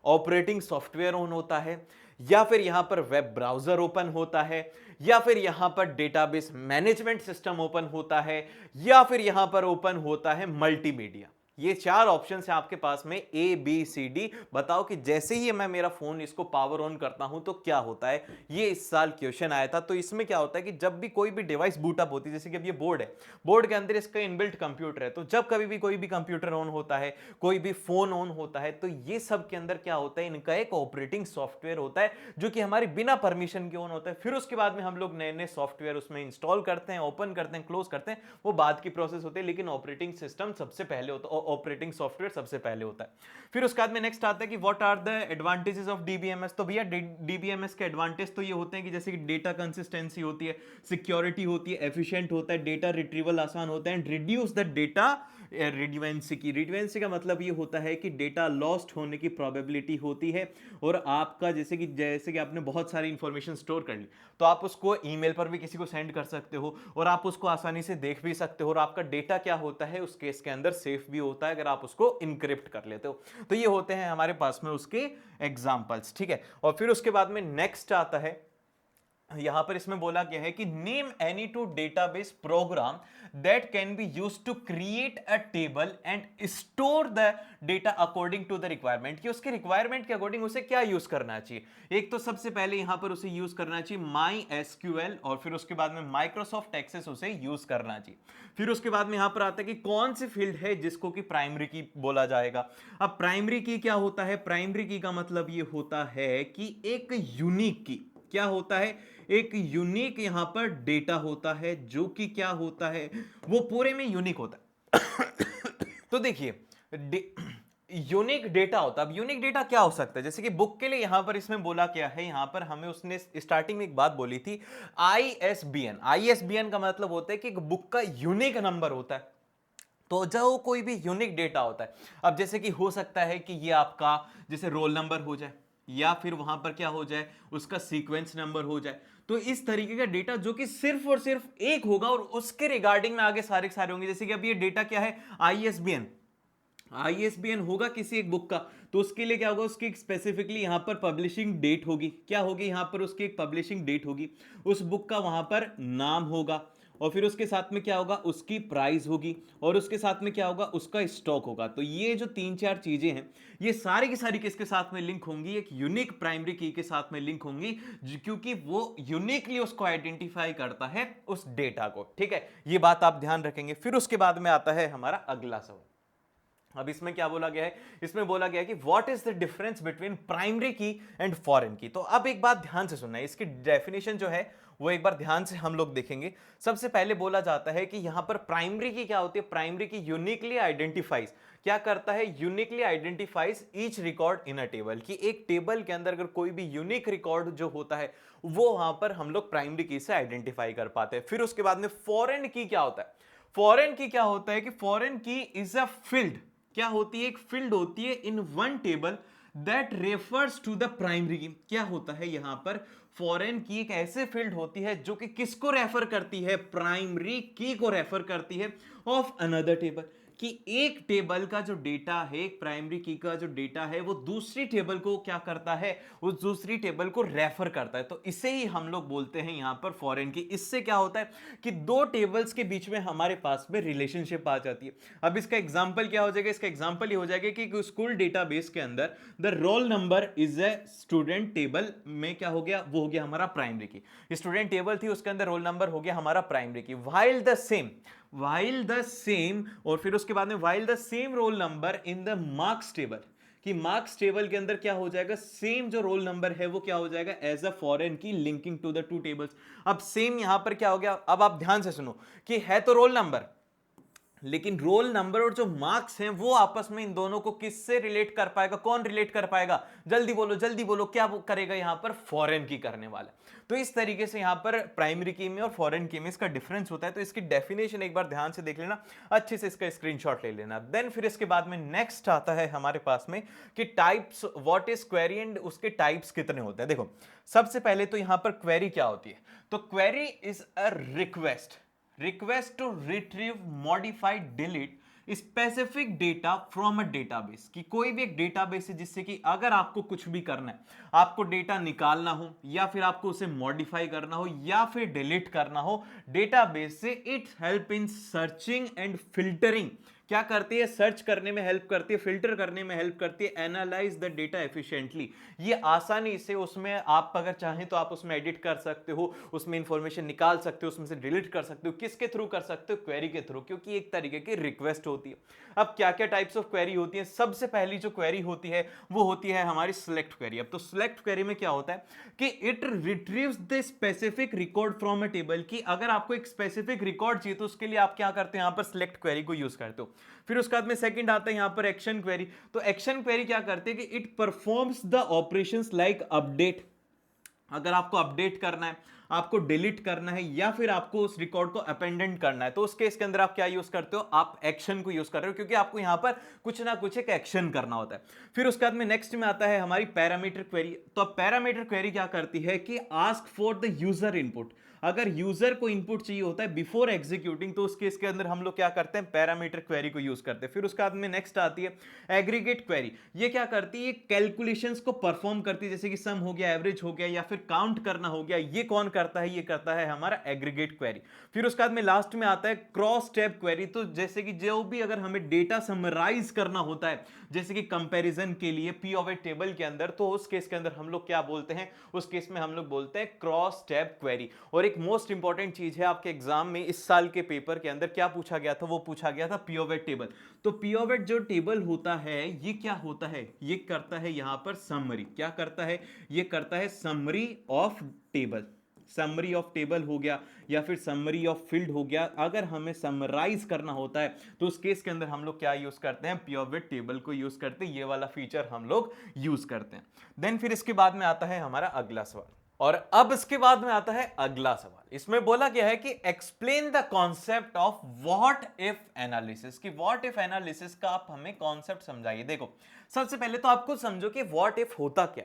ऑपरेटिंग सॉफ्टवेयर ऑन होता है, या फिर यहां पर वेब ब्राउजर ओपन होता है, या फिर यहां पर डेटाबेस मैनेजमेंट सिस्टम ओपन होता है, या फिर यहां पर ओपन होता है मल्टीमीडिया। ये चार ऑप्शन है आपके पास में, ABCD। बताओ कि जैसे ही मैं मेरा फोन इसको पावर ऑन करता हूं तो क्या होता है। ये इस साल क्वेश्चन आया था। तो इसमें क्या होता है कि जब भी कोई भी डिवाइस बूट अप होती है, जैसे कि अब ये बोर्ड है, बोर्ड के अंदर इसका इनबिल्ट कंप्यूटर है, तो जब कभी भी कोई भी कंप्यूटर ऑन होता है, कोई भी फोन ऑन होता है, तो ये सब के अंदर क्या होता है, इनका एक ऑपरेटिंग सॉफ्टवेयर होता है जो कि हमारी बिना परमिशन के ऑन होता है। फिर उसके बाद में हम लोग नए नए सॉफ्टवेयर उसमें इंस्टॉल करते हैं, ओपन करते हैं, क्लोज करते हैं, वो बाद की प्रोसेस होती है, लेकिन ऑपरेटिंग सिस्टम सबसे पहले होता है, ऑपरेटिंग सॉफ्टवेयर सबसे पहले होता है। फिर उसके बाद में नेक्स्ट आता है कि what are the advantages of DBMS. तो भैया डीबीएमएस के एडवांटेज तो ये होते हैं कि जैसे कि डेटा कंसिस्टेंसी होती है, सिक्योरिटी होती है, एफिशिएंट होता है, डेटा रिट्रीवल आसान होता है, एंड रिड्यूस द डेटा रिडवेंसी की। रिडवेंसी का मतलब ये होता है कि डेटा लॉस्ट होने की प्रोबेबिलिटी होती है, और आपका जैसे कि आपने बहुत सारी इंफॉर्मेशन स्टोर कर ली, तो आप उसको ईमेल पर भी किसी को सेंड कर सकते हो, और आप उसको आसानी से देख भी सकते हो, और आपका डेटा क्या होता है उस केस के अंदर सेफ भी होता है अगर आप उसको इनक्रिप्ट कर लेते हो। तो ये होते हैं हमारे पास में उसके एग्जांपल्स। ठीक है, और फिर उसके बाद में नेक्स्ट आता है, यहां पर इसमें बोला गया है कि name any two database program that can be used to create a table and store the data according to the requirement, कि उसके रिक्वायरमेंट के अकॉर्डिंग उसे क्या यूज करना चाहिए। एक तो सबसे पहले यहां पर उसे यूज करना चाहिए MySQL, और फिर उसके बाद में माइक्रोसॉफ्ट एक्सेस उसे यूज करना चाहिए। फिर उसके बाद में यहां पर आता है कि कौन सी फील्ड है जिसको कि प्राइमरी की बोला जाएगा। अब प्राइमरी की क्या होता है, प्राइमरी की का मतलब ये होता है कि एक यूनिक की, क्या होता है, एक यूनिक यहां पर डेटा होता है, जो कि क्या होता है, वो पूरे में यूनिक होता है। तो देखिए यूनिक डेटा होता है। अब यूनिक डेटा क्या हो सकता है, जैसे कि बुक के लिए यहां पर इसमें बोला क्या है, यहां पर हमें उसने स्टार्टिंग में एक बात बोली थी, ISBN का मतलब होता है कि एक बुक का यूनिक नंबर होता है। तो जो कोई भी यूनिक डेटा होता है, अब जैसे कि हो सकता है कि ये आपका जैसे रोल नंबर हो जाए, या फिर वहां पर क्या हो जाए, उसका सीक्वेंस नंबर हो जाए। तो इस तरीके का डेटा जो कि सिर्फ और सिर्फ एक होगा और उसके रिगार्डिंग में आगे सारे होंगे। जैसे कि अब ये डेटा क्या है, ISBN, आईएसबीएन होगा किसी एक बुक का, तो उसके लिए क्या होगा, उसकी स्पेसिफिकली यहां पर पब्लिशिंग डेट होगी। क्या होगी यहां पर, उसकी एक पब्लिशिंग डेट होगी, उस बुक का वहां पर नाम होगा, और फिर उसके साथ में क्या होगा, उसकी प्राइस होगी, और उसके साथ में क्या होगा, उसका स्टॉक होगा। तो ये जो तीन चार चीजें हैं, ये सारी की सारी किसके साथ में लिंक होंगी, एक यूनिक प्राइमरी की के साथ में लिंक होंगी, क्योंकि वो यूनिकली उसको आइडेंटिफाई करता है उस डेटा को। ठीक है, ये बात आप ध्यान रखेंगे। फिर उसके बाद में आता है हमारा अगला सवाल। अब इसमें क्या बोला गया है, इसमें बोला गया है कि what is the difference between primary की एंड फॉरेन की। तो अब एक बात ध्यान से सुनना है, इसकी डेफिनेशन जो है वो एक बार ध्यान से हम लोग देखेंगे। सबसे पहले बोला जाता है कि यहां पर प्राइमरी की क्या होती है, प्राइमरी की यूनिकली आइडेंटिफाइज, क्या करता है, uniquely identifies each record in a table, कि एक टेबल के अंदर अगर कोई भी यूनिक रिकॉर्ड जो होता है वो वहां पर हम लोग प्राइमरी की से आइडेंटिफाई कर पाते हैं। फिर उसके बाद में फॉरेन की क्या होता है, फॉरेन की क्या होता है कि फॉरेन की इज अ फील्ड, क्या होती है, एक फील्ड होती है in one table that refers to the primary key. क्या होता है यहां पर, फॉरेन की एक ऐसे फील्ड होती है जो कि किसको रेफर करती है, प्राइमरी की को रेफर करती है ऑफ अनदर टेबल, कि एक टेबल का जो डेटा है, एक प्राइमरी की का जो डेटा है वो दूसरी टेबल को क्या करता है, उस दूसरी टेबल को रेफर करता है। तो इसे ही हम लोग बोलते हैं यहां पर फॉरेन की। इससे क्या होता है कि दो टेबल्स के बीच में हमारे पास में रिलेशनशिप आ जाती है। अब इसका एग्जांपल क्या हो जाएगा, इसका एग्जांपल ये हो जाएगा कि स्कूल डेटाबेस के अंदर the roll number is a student table में क्या हो गया, वो हो गया हमारा प्राइमरी की। स्टूडेंट टेबल थी, उसके अंदर रोल नंबर हो गया हमारा प्राइमरी की। वाइल द सेम और फिर उसके बाद में while the same roll number in the marks table, कि मार्क्स टेबल के अंदर क्या हो जाएगा, सेम जो रोल नंबर है वो क्या हो जाएगा as a foreign key, linking to the two tables. अब सेम यहां पर क्या हो गया, अब आप ध्यान से सुनो कि है तो रोल नंबर, लेकिन रोल नंबर और जो मार्क्स हैं वो आपस में इन दोनों को किससे रिलेट कर पाएगा, कौन रिलेट कर पाएगा, जल्दी बोलो क्या वो करेगा यहां पर, फॉरेन की करने वाला। तो इस तरीके से यहां पर प्राइमरी की में और फॉरेन की में इसका डिफरेंस होता है। तो इसकी डेफिनेशन एक बार ध्यान से देख लेना, अच्छे से इसका स्क्रीनशॉट ले लेना। देन फिर इसके बाद में नेक्स्ट आता है हमारे पास में कि types, what is query and उसके टाइप्स कितने होते हैं। देखो सबसे पहले तो यहां पर क्वेरी क्या होती है, तो query is a request to retrieve, modify, delete specific data from a database, कि कोई भी एक डेटाबेस है जिससे कि अगर आपको कुछ भी करना है, आपको डेटा निकालना हो या फिर आपको उसे मॉडिफाई करना हो या फिर डिलीट करना हो डेटाबेस से, it help in searching and filtering, क्या करती है, सर्च करने में हेल्प करती है, फिल्टर करने में हेल्प करती है, एनालाइज द डेटा एफिशिएंटली, ये आसानी से उसमें आप अगर चाहें तो आप उसमें एडिट कर सकते हो, उसमें इंफॉर्मेशन निकाल सकते हो, उसमें से डिलीट कर सकते हो। किसके थ्रू कर सकते हो, क्वेरी के थ्रू, क्योंकि एक तरीके की रिक्वेस्ट होती है। अब क्या क्या टाइप्स ऑफ क्वेरी होती है, सबसे पहली जो क्वेरी होती है वो होती है हमारी सिलेक्ट क्वेरी। अब तो सिलेक्ट क्वेरी में क्या होता है कि it retrieves the specific record from a table, की अगर आपको एक स्पेसिफिक रिकॉर्ड चाहिए तो उसके लिए आप क्या करते हैं, यहां पर सिलेक्ट क्वेरी को यूज करते हो। फिर उसके बाद में सेकंड आता है यहां पर एक्शन क्वेरी। तो एक्शन क्वेरी क्या करते हैं कि it performs the operations like update, अगर आपको अपडेट करना है, आपको डिलीट करना है या फिर आपको उस रिकॉर्ड को अपेंडेंट करना है, तो उस केस के अंदर आप क्या यूज करते हो, आप एक्शन को यूज कर रहे हो, क्योंकि आपको यहां पर कुछ ना कुछ एक एक्शन करना होता है। फिर उसके बाद में नेक्स्ट में आता है हमारी पैरामीटर क्वेरी। तो अब पैरामीटर क्वेरी क्या करती है कि ask for the user input, अगर यूजर को इनपुट चाहिए होता है बिफोर एग्जीक्यूटिंग, तो उस केस के अंदर हम लोग क्या करते हैं, पैरामीटर क्वेरी को यूज करते हैं। फिर उसके बाद में नेक्स्ट आती है एग्रीगेट क्वेरी। ये क्या करती है, कैलकुलेशंस को परफॉर्म करती है, जैसे कि सम हो गया, एवरेज हो गया या फिर काउंट करना हो गया, ये कौन करता है, ये करता है हमारा एग्रीगेट क्वेरी। फिर उसके बाद में लास्ट में आता है क्रॉस टैब क्वेरी। तो जैसे कि जो भी अगर हमें डेटा समराइज करना होता है, जैसे कि कंपैरिजन के लिए पी ऑफ ए टेबल के अंदर, तो उस केस के अंदर हम लोग क्या बोलते हैं, उस केस में हम लोग बोलते हैं क्रॉस टैब क्वेरी। और एक मोस्ट इंपॉर्टेंट चीज है आपके एग्जाम में इस साल के पेपर के अंदर क्या पूछा गया था, वो पूछा गया था पियोवेट टेबल। तो पियोवेट जो टेबल होता है ये क्या होता है, ये करता है यहां पर समरी, क्या करता है, ये करता है summary of table, summary of table हो गया या फिर समरी ऑफ फील्ड हो गया। अगर हमें समराइज करना होता है तो उस केस के अंदर हम लोग क्या यूज करते हैं, पियोवेट टेबल को यूज करते हैं, ये वाला फीचर हम लोग यूज करते हैं। देन फिर इसके बाद में आता है हमारा अगला सवाल, और अब इसके बाद में आता है अगला सवाल। इसमें बोला गया है कि explain the concept of what if analysis, कि व्हाट इफ एनालिसिस का आप हमें कॉन्सेप्ट समझाइए। देखो सबसे पहले तो आपको समझो कि व्हाट इफ होता क्या,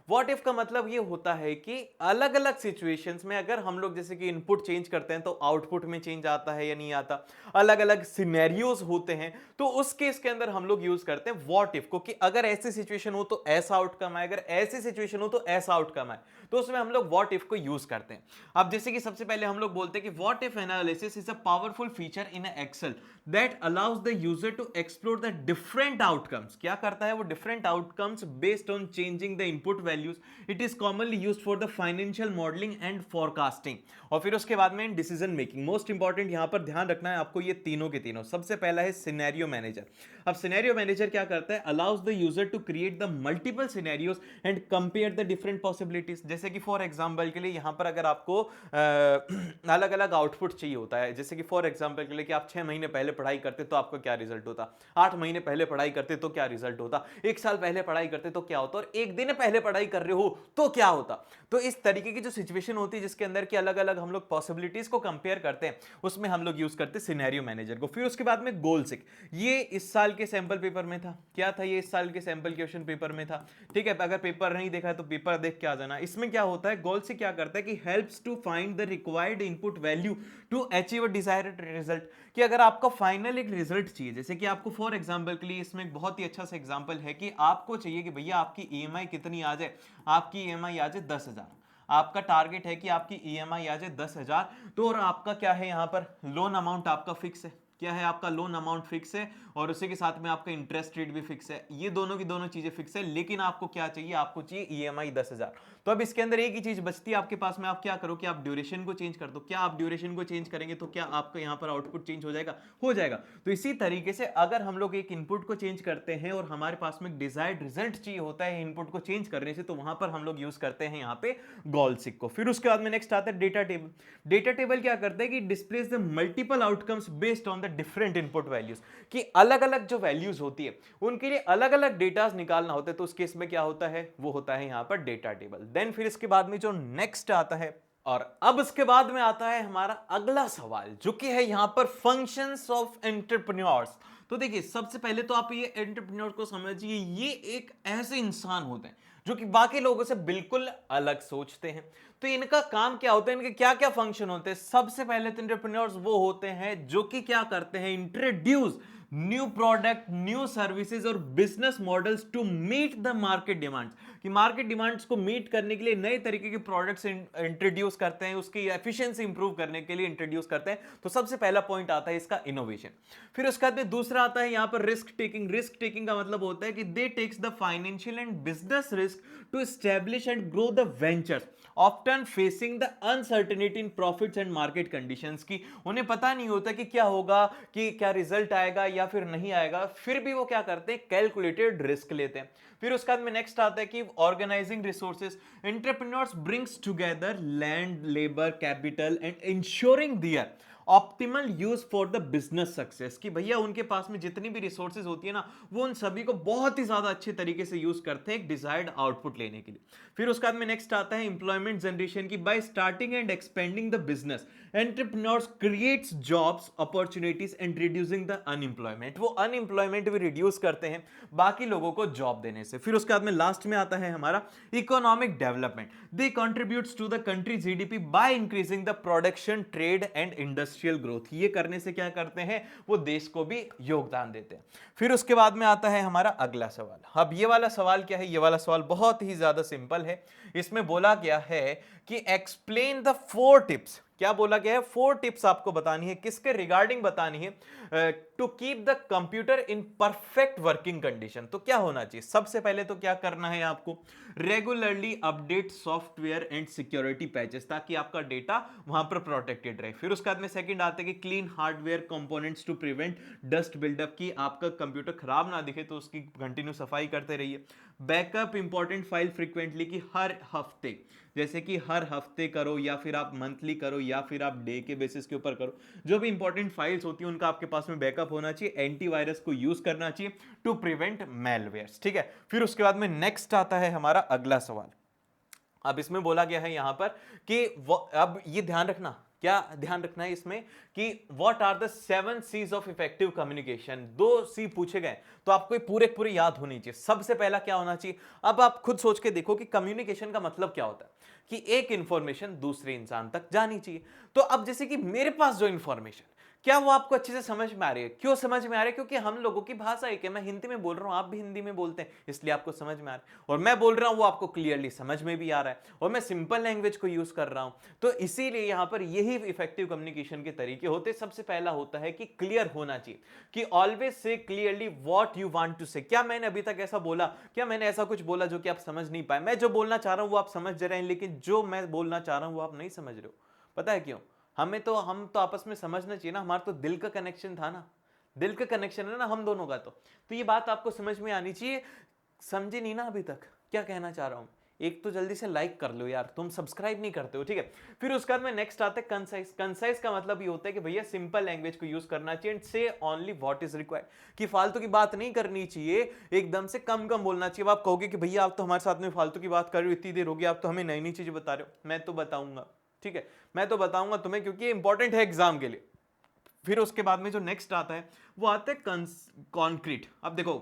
व्हाट इफ का मतलब ये होता है कि अलग अलग सिचुएशंस में अगर हम लोग जैसे कि इनपुट चेंज करते हैं तो आउटपुट में चेंज आता है या नहीं आता, अलग अलग सिनेरियोज होते हैं, तो उस केस के अंदर हम लोग यूज करते हैं व्हाट इफ को, कि अगर ऐसी सिचुएशन हो तो ऐसा आउटकम आए, अगर ऐसी सिचुएशन हो तो ऐसा आउटकम आए, तो उसमें हम लोग व्हाट इफ को यूज करते हैं। अब जैसे कि सबसे पहले हम लोग बोलते हैं कि what if analysis is a powerful feature in Excel that allows the user to explore the different outcomes. क्या करता है वो? Different outcomes based on changing the input values. It is commonly used for the financial modelling and forecasting. और फिर उसके बाद में decision making. Most important यहां पर ध्यान रखना है आपको ये तीनों के तीनों। सबसे पहला है सिनेरियो मैनेजर। अब सिनेरियो मैनेजर क्या करता है? Allows the user to create the multiple scenarios and compare the different possibilities. जैसे कि फॉर एग्जांपल के लिए यहां पर अगर आपको अलग अलग आउटपुट चाहिए होता है, जैसे कि फॉर एग्जांपल के लिए कि आप 6 महीने पहले पढ़ाई करते तो आपका क्या रिजल्ट होता, 8 महीने पहले पढ़ाई करते तो क्या रिजल्ट होता, 1 साल पहले पढ़ाई करते तो क्या होता, और 1 दिन पहले पढ़ाई कर रहे हो तो क्या होता। तो इस तरीके की जो सिचुएशन होती है जिसके अंदर की अलग अलग हम लोग पॉसिबिलिटीज को कंपेयर करते हैं, उसमें हम लोग यूज करते हैं सिनेरियो मैनेजर को। फिर उसके बाद में गोल सिक। ये इस साल के सैंपल पेपर में था। क्या था ये? इस साल के सैंपल क्वेश्चन पेपर में था। ठीक है, अगर पेपर नहीं देखा है तो पेपर देख के आ जाना। इसमें क्या होता है? गोल सिक क्या करता है कि helps to find the required input value to achieve a desired result. कि अगर आपका फाइनल एक रिजल्ट चाहिए, जैसे कि आपको फॉर एग्जांपल के लिए इसमें एक बहुत ही अच्छा सा एग्जांपल है कि आपको चाहिए कि भैया आपकी ईएमआई कितनी आ जाए, आपकी ईएमआई आ जाए 10,000। आपका टारगेट है कि आपकी ईएमआई आ जाए 10,000। तो और आपका क्या है, यहां पर लोन अमाउंट आपका फिक्स है। क्या है? आपका लोन अमाउंट फिक्स है और उसी के साथ में आपका इंटरेस्ट रेट भी फिक्स है। ये दोनों की दोनों चीजें फिक्स है, लेकिन आपको क्या चाहिए? आपको चाहिए ईएमआई 10,000। तो अब इसके अंदर एक ही चीज बचती है आपके पास में। आप क्या करो कि आप ड्यूरेशन को चेंज कर दो। क्या आप ड्यूरेशन को चेंज करेंगे तो क्या आपका यहां पर आउटपुट चेंज हो जाएगा? हो जाएगा। तो इसी तरीके से अगर हम लोग एक इनपुट को चेंज करते हैं और हमारे पास में डिजायर्ड रिजल्ट चाहिए होता है इनपुट को चेंज करने से, तो वहां पर हम लोग यूज करते हैं यहाँ पे गॉलसिक को। फिर उसके बाद में नेक्स्ट आता है डेटा टेबल। डेटा टेबल क्या करता है कि displace the multiple outcomes based on the different input values. कि अलग अलग जो वैल्यूज होती है उनके लिए अलग अलग डेटा निकालना होता है, तो उस केस में क्या होता है? वो होता है यहां पर डेटा टेबल। देन फिर इसके बाद में जो नेक्स्ट आता है, और अब इसके बाद में आता है हमारा अगला सवाल जो कि है यहां पर फंक्शंस ऑफ एंटरप्रेन्योर्स। तो देखिए, सबसे पहले तो आप ये एंटरप्रेन्योर को समझिए, ये एक ऐसे इंसान होते हैं जो कि बाकी लोगों से बिल्कुल अलग सोचते हैं। तो इनका काम क्या होता है, इनके क्या क्या फंक्शन होते हैं? सबसे पहले तो एंटरप्रेन्योर्स वो होते हैं जो कि क्या करते हैं? Introduce new product, new services और business models to meet the market demands. कि मार्केट डिमांड्स को मीट करने के लिए नए तरीके के प्रोडक्ट्स इंट्रोड्यूस करते हैं, उसकी एफिशिएंसी इंप्रूव करने के लिए इंट्रोड्यूस करते हैं। तो सबसे पहला पॉइंट आता है इसका इनोवेशन। फिर उसके बाद में दूसरा आता है यहां पर रिस्क टेकिंग। रिस्क टेकिंग का मतलब होता है कि they takes the financial and business risk to establish and grow the ventures, often facing the uncertainty in profits and market conditions. की उन्हें पता नहीं होता कि क्या होगा, कि क्या रिजल्ट आएगा या फिर नहीं आएगा, फिर भी वो क्या करते हैं? कैलकुलेटेड रिस्क लेते हैं। फिर उसके बाद में नेक्स्ट आता है कि organising resources. Entrepreneurs brings together land, labour, capital and ensuring their optimal use for the business success. कि भैया उनके पास में जितनी भी रिसोर्सेज होती है ना, वो उन सभी को बहुत ही ज्यादा अच्छे तरीके से यूज करते हैं एक डिजायर्ड आउटपुट लेने के लिए। फिर उसके बाद में नेक्स्ट आता है एम्प्लॉयमेंट जनरेशन की। Bye starting and expanding the business, entrepreneurs creates jobs, opportunities and reducing the unemployment. वो अनएम्प्लॉयमेंट भी रिड्यूस करते हैं बाकी लोगों को जॉब देने से। फिर उसके बाद में लास्ट में आता है हमारा economic development. They contributes to the country GDP by increasing the production, trade and industrial growth. ये करने से क्या करते हैं? वो देश को भी योगदान देते हैं। फिर उसके बाद में आता है हमारा अगला सवाल। अब ये वाला सवाल क्या है? ये वाला सवाल बहुत ही ज्यादा सिंपल है। इसमें बोला गया है कि एक्सप्लेन द 4 टिप्स। क्या बोला गया है? 4 टिप्स आपको बतानी है। किसके रिगार्डिंग बतानी है? To keep the computer in perfect working condition. तो क्या होना चाहिए? सबसे पहले तो क्या करना है आपको? Regularly update software and security patches, ताकि आपका डेटा वहां पर प्रोटेक्टेड रहे। फिर उसके बाद में सेकंड आते हैं कि clean hardware components to prevent dust buildup. की आपका कंप्यूटर खराब ना दिखे तो उसकी कंटिन्यू सफाई करते रहिए। बैकअप इंपॉर्टेंट फाइल फ्रीक्वेंटली, की हर हफ्ते, जैसे कि हर हफ्ते करो या फिर आप मंथली करो या फिर आप डे के बेसिस के ऊपर करो। जो भी इंपॉर्टेंट फाइल्स होती है उनका आपके पास में बैकअप होना चाहिए। एंटीवायरस को यूज करना चाहिए टू प्रिवेंट मैलवेयर्स। ठीक है। फिर उसके बाद में नेक्स्ट आता है हमारा अगला सवाल। अब इसमें बोला गया है यहां पर कि अब ये ध्यान रखना क्या ध्यान रखना है इसमें कि what are the 7 C's of effective communication. 2 C पूछे गए तो आपको पूरे पूरे याद होनी चाहिए। सबसे पहला क्या होना चाहिए, अब आप खुद सोच के देखो कि कम्युनिकेशन का मतलब क्या होता है कि एक इंफॉर्मेशन दूसरे इंसान तक जानी चाहिए। तो अब जैसे कि मेरे पास जो इंफॉर्मेशन, क्या वो आपको अच्छे से समझ में आ रही है? क्यों समझ में आ रही है? क्योंकि हम लोगों की भाषा एक है। मैं हिंदी में बोल रहा हूं, आप भी हिंदी में बोलते हैं, इसलिए आपको समझ में आ रहा है। और मैं बोल रहा हूं वो आपको क्लियरली समझ में भी आ रहा है, और मैं सिंपल लैंग्वेज को यूज कर रहा हूं। तो इसीलिए यहां पर यही इफेक्टिव कम्युनिकेशन के तरीके होते हैं। सबसे पहला होता है कि क्लियर होना चाहिए, कि always say clearly what you want to say. क्या मैंने अभी तक ऐसा बोला, क्या मैंने ऐसा कुछ बोला जो कि आप समझ नहीं पाए? मैं जो बोलना चाह रहा हूं वो आप समझ रहे हैं, लेकिन जो मैं बोलना चाह रहा हूं वो आप नहीं समझ रहे हो। पता है क्यों? हम तो आपस में समझना चाहिए ना, हमारा तो दिल का कनेक्शन था ना, दिल का कनेक्शन है ना हम दोनों का। तो ये बात आपको समझ में आनी चाहिए। समझे नहीं ना अभी तक क्या कहना चाह रहा हूं? एक तो जल्दी से लाइक कर लो यार, तुम सब्सक्राइब नहीं करते हो, ठीक है। फिर उसके बाद में नेक्स्ट आता है कंसाइज। कंसाइज का मतलब ये होता है कि भैया सिंपल लैंग्वेज को यूज करना चाहिए, एंड से ओनली व्हाट इज रिक्वायर्ड। कि फालतू की बात नहीं करनी चाहिए, एकदम से कम कम बोलना चाहिए। अब आप कहोगे कि भैया आप तो हमारे साथ में फालतू की बात कर रहे हो, इतनी देर हो गई, आप तो हमें नई नई चीजें बता रहे हो। मैं तो बताऊंगा, ठीक है, मैं तो बताऊंगा तुम्हें, क्योंकि ये इंपॉर्टेंट है एग्जाम के लिए। फिर उसके बाद में जो नेक्स्ट आता है वो आता है कॉन्क्रीट। अब देखो,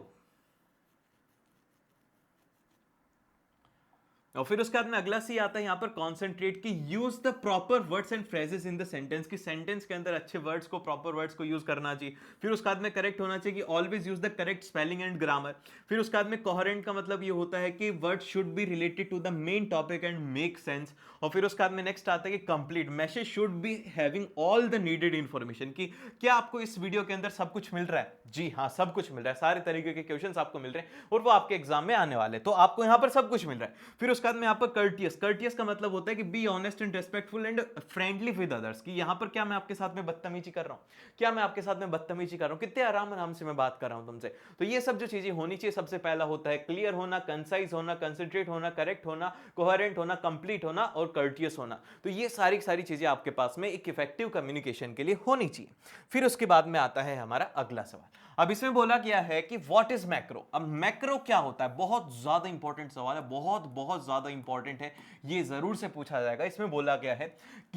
और फिर उसके बाद में अगला सी आता है यहां पर कॉन्सेंट्रेट, की use the proper words and phrases in the sentence. की सेंटेंस के अंदर अच्छे वर्ड्स को, प्रॉपर वर्ड्स को यूज करना चाहिए। फिर उसके बाद में करेक्ट होना चाहिए, कि always use the correct spelling and grammar. फिर उसके बाद में कोहेरेंट का मतलब ये होता है कि word should be related to the main topic and make sense. और फिर उसके बाद में नेक्स्ट आता है कि complete, message should be having all the needed information. की क्या आपको इस वीडियो के अंदर सब कुछ मिल रहा है? जी हाँ, सब कुछ मिल रहा है, सारे तरीके के क्वेश्चंस आपको मिल रहे हैं, और वो आपके एग्जाम में आने वाले, तो आपको यहां पर सब कुछ मिल रहा है। फिर उसके बाद में यहाँ पर कर्टियस। कर्टियस का मतलब होता है कि be honest and respectful and friendly with others. कि यहां पर क्या मैं आपके साथ में बदतमीजी कर रहा हूं? क्या मैं आपके साथ में बदतमीजी कर रहा हूं? कितने आराम आराम से मैं बात कर रहा हूं तुमसे। तो ये सब जो चीजें होनी चाहिए, सबसे पहला होता है क्लियर होना, कंसाइज होना, कंसंट्रेट होना, करेक्ट होना, कोहेरेंट होना, कंप्लीट होना और कर्टियस होना। तो ये सारी सारी चीजें आपके पास में एक इफेक्टिव कम्युनिकेशन के लिए होनी चाहिए। फिर उसके बाद में आता है हमारा अगला सवाल। अब इसमें बोला गया है कि व्हाट इज मैक्रो। अब मैक्रो क्या होता है? बहुत ज्यादा इंपॉर्टेंट सवाल है, बहुत बहुत ज्यादा इंपॉर्टेंट है, ये जरूर से पूछा जाएगा। इसमें बोला गया है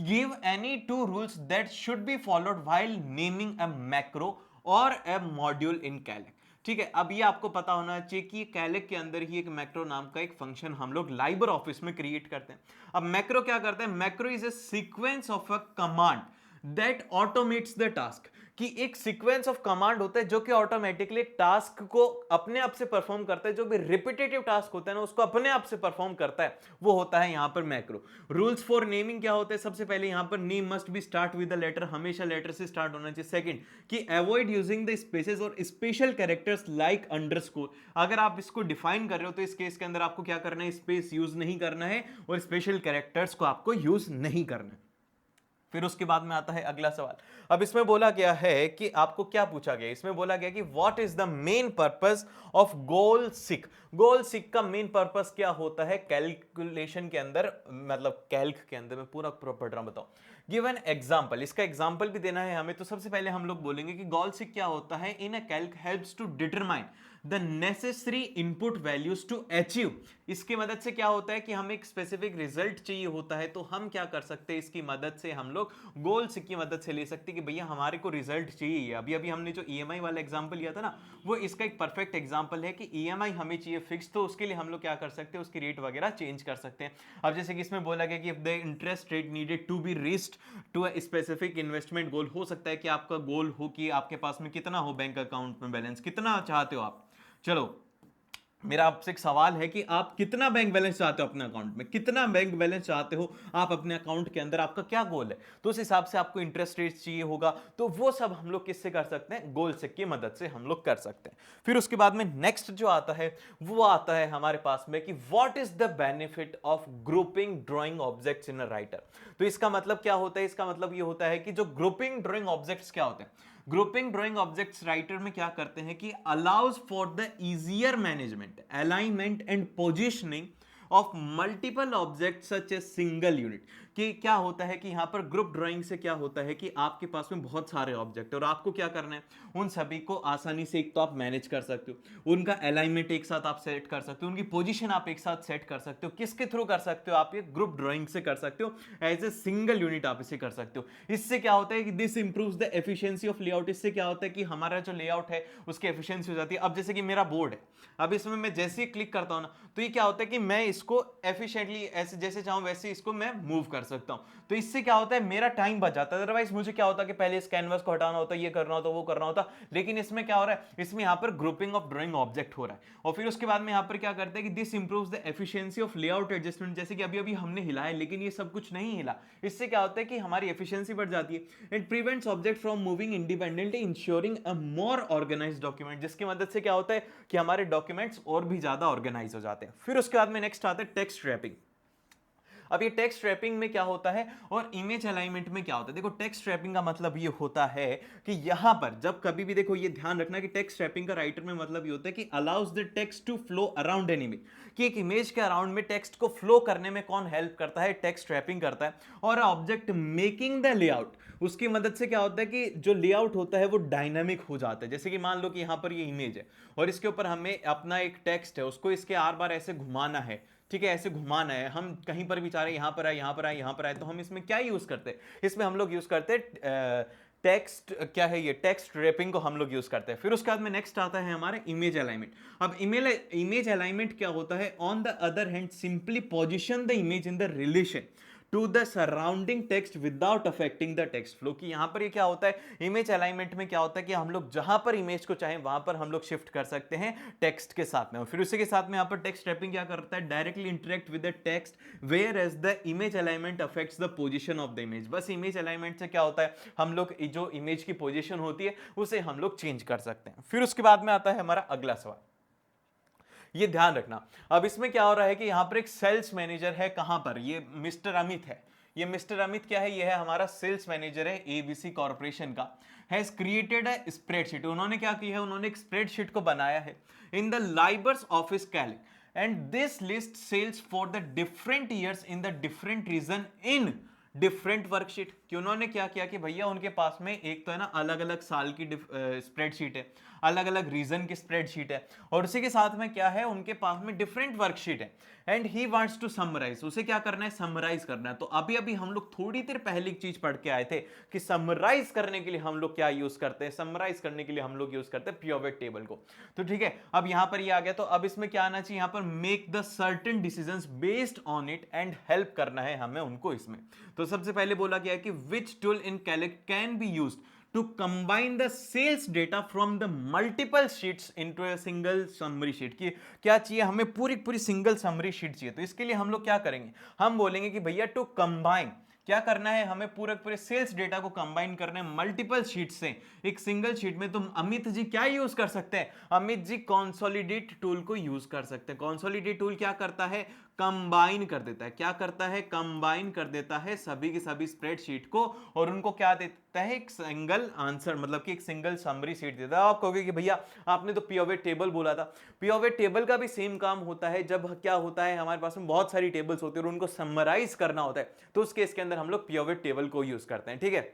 give any 2 rules that should be followed while naming a macro और अ मॉड्यूल इन कैलेक। ठीक है, अब ये आपको पता होना चाहिए कि कैलेक के अंदर ही एक मैक्रो नाम का एक फंक्शन हम लोग लाइबर ऑफिस में क्रिएट करते हैं। अब मैक्रो क्या करता है? Macro is a sequence of a command that automates the task. कि एक सीक्वेंस ऑफ कमांड होता है जो कि ऑटोमेटिकली टास्क को अपने आप से परफॉर्म करता है। जो भी रिपीटेटिव टास्क होता है ना, उसको अपने आप से परफॉर्म करता है, वो होता है यहां पर मैक्रो। रूल्स फॉर नेमिंग क्या होते हैं? सबसे पहले यहां पर name must be start with the letter, हमेशा लेटर से स्टार्ट होना चाहिए। सेकंड, कि अवॉइड यूजिंग द स्पेसेस और स्पेशल कैरेक्टर्स लाइक अंडरस्कोर। अगर आप इसको डिफाइन कर रहे हो तो इस केस के अंदर आपको क्या करना है? स्पेस यूज नहीं करना है, और स्पेशल कैरेक्टर्स को आपको यूज नहीं करना है। फिर उसके बाद में आता है अगला सवाल। अब इसमें बोला गया है कि आपको क्या पूछा गया? इसमें बोला गया कि what is the main purpose of goal seek. Goal seek का मेन पर्पस क्या होता है कैलकुलेशन के अंदर, मतलब कैल्क के अंदर? मैं पूरा पढ़ रहा हूं, बताओ। गिव एन एग्जाम्पल, इसका एग्जाम्पल भी देना है हमें। तो सबसे पहले हम लोग बोलेंगे कि गोल सिक क्या होता है? In a Calc helps to determine the necessary input values to achieve. इसकी मदद से क्या होता है कि हमें एक स्पेसिफिक रिजल्ट चाहिए होता है, तो हम क्या कर सकते हैं? इसकी मदद से हम लोग गोल सिक की मदद से ले सकते हैं कि भैया हमारे को रिजल्ट चाहिए। अभी अभी हमने जो ईएमआई वाला एग्जांपल लिया था ना, वो इसका एक परफेक्ट एग्जांपल है कि ईएमआई हमें चाहिए फिक्स, तो उसके लिए हम लोग क्या कर सकते हैं? उसकी रेट वगैरह चेंज कर सकते हैं। अब जैसे कि इसमें बोला गया कि if the interest rate needed to be reached to a specific investment goal, हो सकता है कि आपका गोल हो कि आपके पास में कितना हो बैंक अकाउंट में बैलेंस, कितना चाहते हो आप। चलो, मेरा आपसे एक सवाल है कि आप कितना बैंक बैलेंस चाहते हो अपने अकाउंट में? कितना बैंक बैलेंस चाहते हो आप अपने अकाउंट के अंदर? आपका क्या गोल है? तो उस हिसाब से आपको इंटरेस्ट रेट चाहिए होगा, तो वो सब हम लोग किससे कर सकते हैं? गोल सिक की मदद से हम लोग कर सकते हैं। फिर उसके बाद में नेक्स्ट जो आता है वो आता है हमारे पास में कि what is the benefit of grouping drawing objects in a writer. तो इसका मतलब क्या होता है? इसका मतलब ये होता है कि जो ग्रुपिंग ड्राइंग ऑब्जेक्ट्स क्या होते हैं? ग्रुपिंग ड्राइंग ऑब्जेक्ट्स राइटर में क्या करते हैं कि allows for the easier management, alignment and positioning of multiple object such a single unit. कि क्या होता है कि यहाँ पर ग्रुप ड्राइंग से क्या होता है कि आपके पास में बहुत सारे ऑब्जेक्ट है और आपको क्या करना है, उन सभी को आसानी से एक तो आप मैनेज कर सकते हो, उनका अलाइनमेंट एक साथ आप सेट कर सकते हो, उनकी पोजीशन आप एक साथ सेट कर सकते हो। किसके थ्रू कर सकते हो आप ये? ग्रुप ड्राइंग से कर सकते हो, एज ए सिंगल यूनिट आप इसे कर सकते हो। इससे क्या होता है कि this improves the efficiency of layout. इससे क्या होता है कि हमारा जो लेआउट है उसकी एफिशिएंसी हो जाती है। अब जैसे कि मेरा बोर्ड है, अब इसमें मैं जैसे ही क्लिक करता हूं ना, तो ये क्या होता है कि मैं इसको एफिशिएंटली ऐसे जैसे चाहूं वैसे इसको मैं मूव कर सकता हूं। तो इससे क्या होता है, मेरा टाइम बच जाता है। अदरवाइज मुझे क्या होता है कि पहले इस कैनवस को हटाना होता, ये करना होता, वो करना होता। लेकिन इसमें क्या हो रहा है, इसमें यहां पर ग्रुपिंग ऑफ ड्राइंग ऑब्जेक्ट हो रहा है। और फिर उसके बाद में यहां पर क्या करते हैं कि this improves the efficiency of layout adjustment. जैसे कि अभी अभी हमने हिलाया लेकिन ये सब कुछ नहीं हिला, इससे क्या होता है कि हमारी एफिशिएंसी बढ़ जाती है। It prevents object from moving independently, ensuring a more organised document. जिसकी मदद से क्या होता है कि हमारे डॉक्यूमेंट्स और भी ज्यादा ऑर्गेनाइज हो जाते हैं। फिर उसके बाद में नेक्स्ट आता है टेक्स्ट रैपिंग। अब ये टेक्स्ट रैपिंग में क्या होता है और इमेज अलाइनमेंट में क्या होता है? देखो, टेक्स्ट रैपिंग का मतलब ये होता है कि यहां पर जब कभी भी, देखो ये ध्यान रखना कि टेक्स्ट रैपिंग का राइटर में मतलब ये होता है कि allows the text to flow around an image, कि एक इमेज के अराउंड में टेक्स्ट को फ्लो करने में कौन हेल्प करता है? टेक्स्ट रैपिंग करता है। और ऑब्जेक्ट मेकिंग द लेआउट, उसकी मदद से क्या होता है कि जो लेआउट होता है वो डायनामिक हो जाता है। जैसे कि मान लो कि यहां पर ये इमेज है और इसके ऊपर हमें अपना एक टेक्स्ट है, उसको इसके आर बार ऐसे घुमाना है, ठीक है, ऐसे घुमाना है। हम कहीं पर भी चाह रहे हैं, यहां पर आए, यहां पर आए, यहां पर आए, तो हम इसमें क्या यूज करते हैं? इसमें हम लोग यूज करते हैं टेक्स्ट, क्या है ये? टेक्स्ट रैपिंग को हम लोग यूज करते हैं। फिर उसके बाद में नेक्स्ट आता है हमारे इमेज अलाइनमेंट। अब इमेज अलाइनमेंट क्या होता है? On the other hand simply position the image in the relation to the surrounding text without affecting the text flow. कि यहां पर ये क्या होता है, इमेज अलाइनमेंट में क्या होता है कि हम लोग जहां पर इमेज को चाहें वहां पर हम लोग शिफ्ट कर सकते हैं टेक्स्ट के साथ में। और फिर उसी के साथ में यहां पर टेक्स्ट रैपिंग क्या करता है? Directly interact with the text whereas the image alignment affects the position of the image. बस इमेज अलाइनमेंट से क्या होता है, हम लोग जो इमेज की पोजीशन होती है उसे हम लोग चेंज कर सकते हैं। फिर उसके बाद में आता है हमारा अगला सवाल, ये ध्यान रखना। अब इसमें क्या हो रहा है कि यहां पर एक सेल्स मैनेजर है, कहां पर? ये मिस्टर अमित है। ये मिस्टर अमित क्या है? ये है हमारा सेल्स मैनेजर है एबीसी कॉर्पोरेशन का। Has created a spreadsheet. उन्होंने क्या किया है? उन्होंने एक स्प्रेडशीट को बनाया है in the Libre Office Calc, and this list sales for the different years in the different region in different worksheet. कि उन्होंने क्या किया कि भैया उनके पास में एक तो है ना अलग अलग साल की स्प्रेडशीट है, अलग अलग रीजन की स्प्रेडशीट है, और उसी के साथ में क्या है, उनके पास में डिफरेंट वर्कशीट है। And he wants to summarise, उसे क्या करना है? समराइज करना है। तो अभी अभी हम लोग थोड़ी देर पहले एक चीज पढ़ के आए थे कि समराइज करने के लिए हम लोग क्या यूज करते हैं? समराइज करने के लिए हम लोग यूज करते हैं पियोवेट टेबल को। तो ठीक है, अब यहां पर ये आ गया, तो अब इसमें क्या आना चाहिए? यहां पर make the certain decisions based on it and help करना है हमें उनको इसमें। तो सबसे पहले बोला गया कि which tool in Calc can be used to combine the sales data from the multiple sheets into a single summary sheet। कि क्या चाहिए हमें? पूरी पूरी सिंगल समरी शीट चाहिए। तो इसके लिए हम लोग क्या करेंगे? हम बोलेंगे कि भैया टू कंबाइन, क्या करना है हमें? पूरे पूरे सेल्स डेटा को कंबाइन करना है मल्टीपल शीट से एक सिंगल शीट में। तो अमित जी क्या यूज कर सकते हैं? अमित जी कंसोलिडेट टूल को यूज कर सकते हैं। कंसोलिडेट टूल क्या करता है? कंबाइन कर देता है। क्या करता है? कंबाइन कर देता है सभी की सभी स्प्रेडशीट को, और उनको क्या देता है? एक सिंगल आंसर, मतलब कि एक सिंगल समरी शीट देता है। आप कहोगे कि भैया आपने तो पियोवेट टेबल बोला था। पियोवेट टेबल का भी सेम काम होता है। जब क्या होता है, हमारे पास में बहुत सारी टेबल्स होती है और उनको समराइज करना होता है, तो उस केस के अंदर हम लोग पियोवेट टेबल को यूज करते हैं। ठीक है,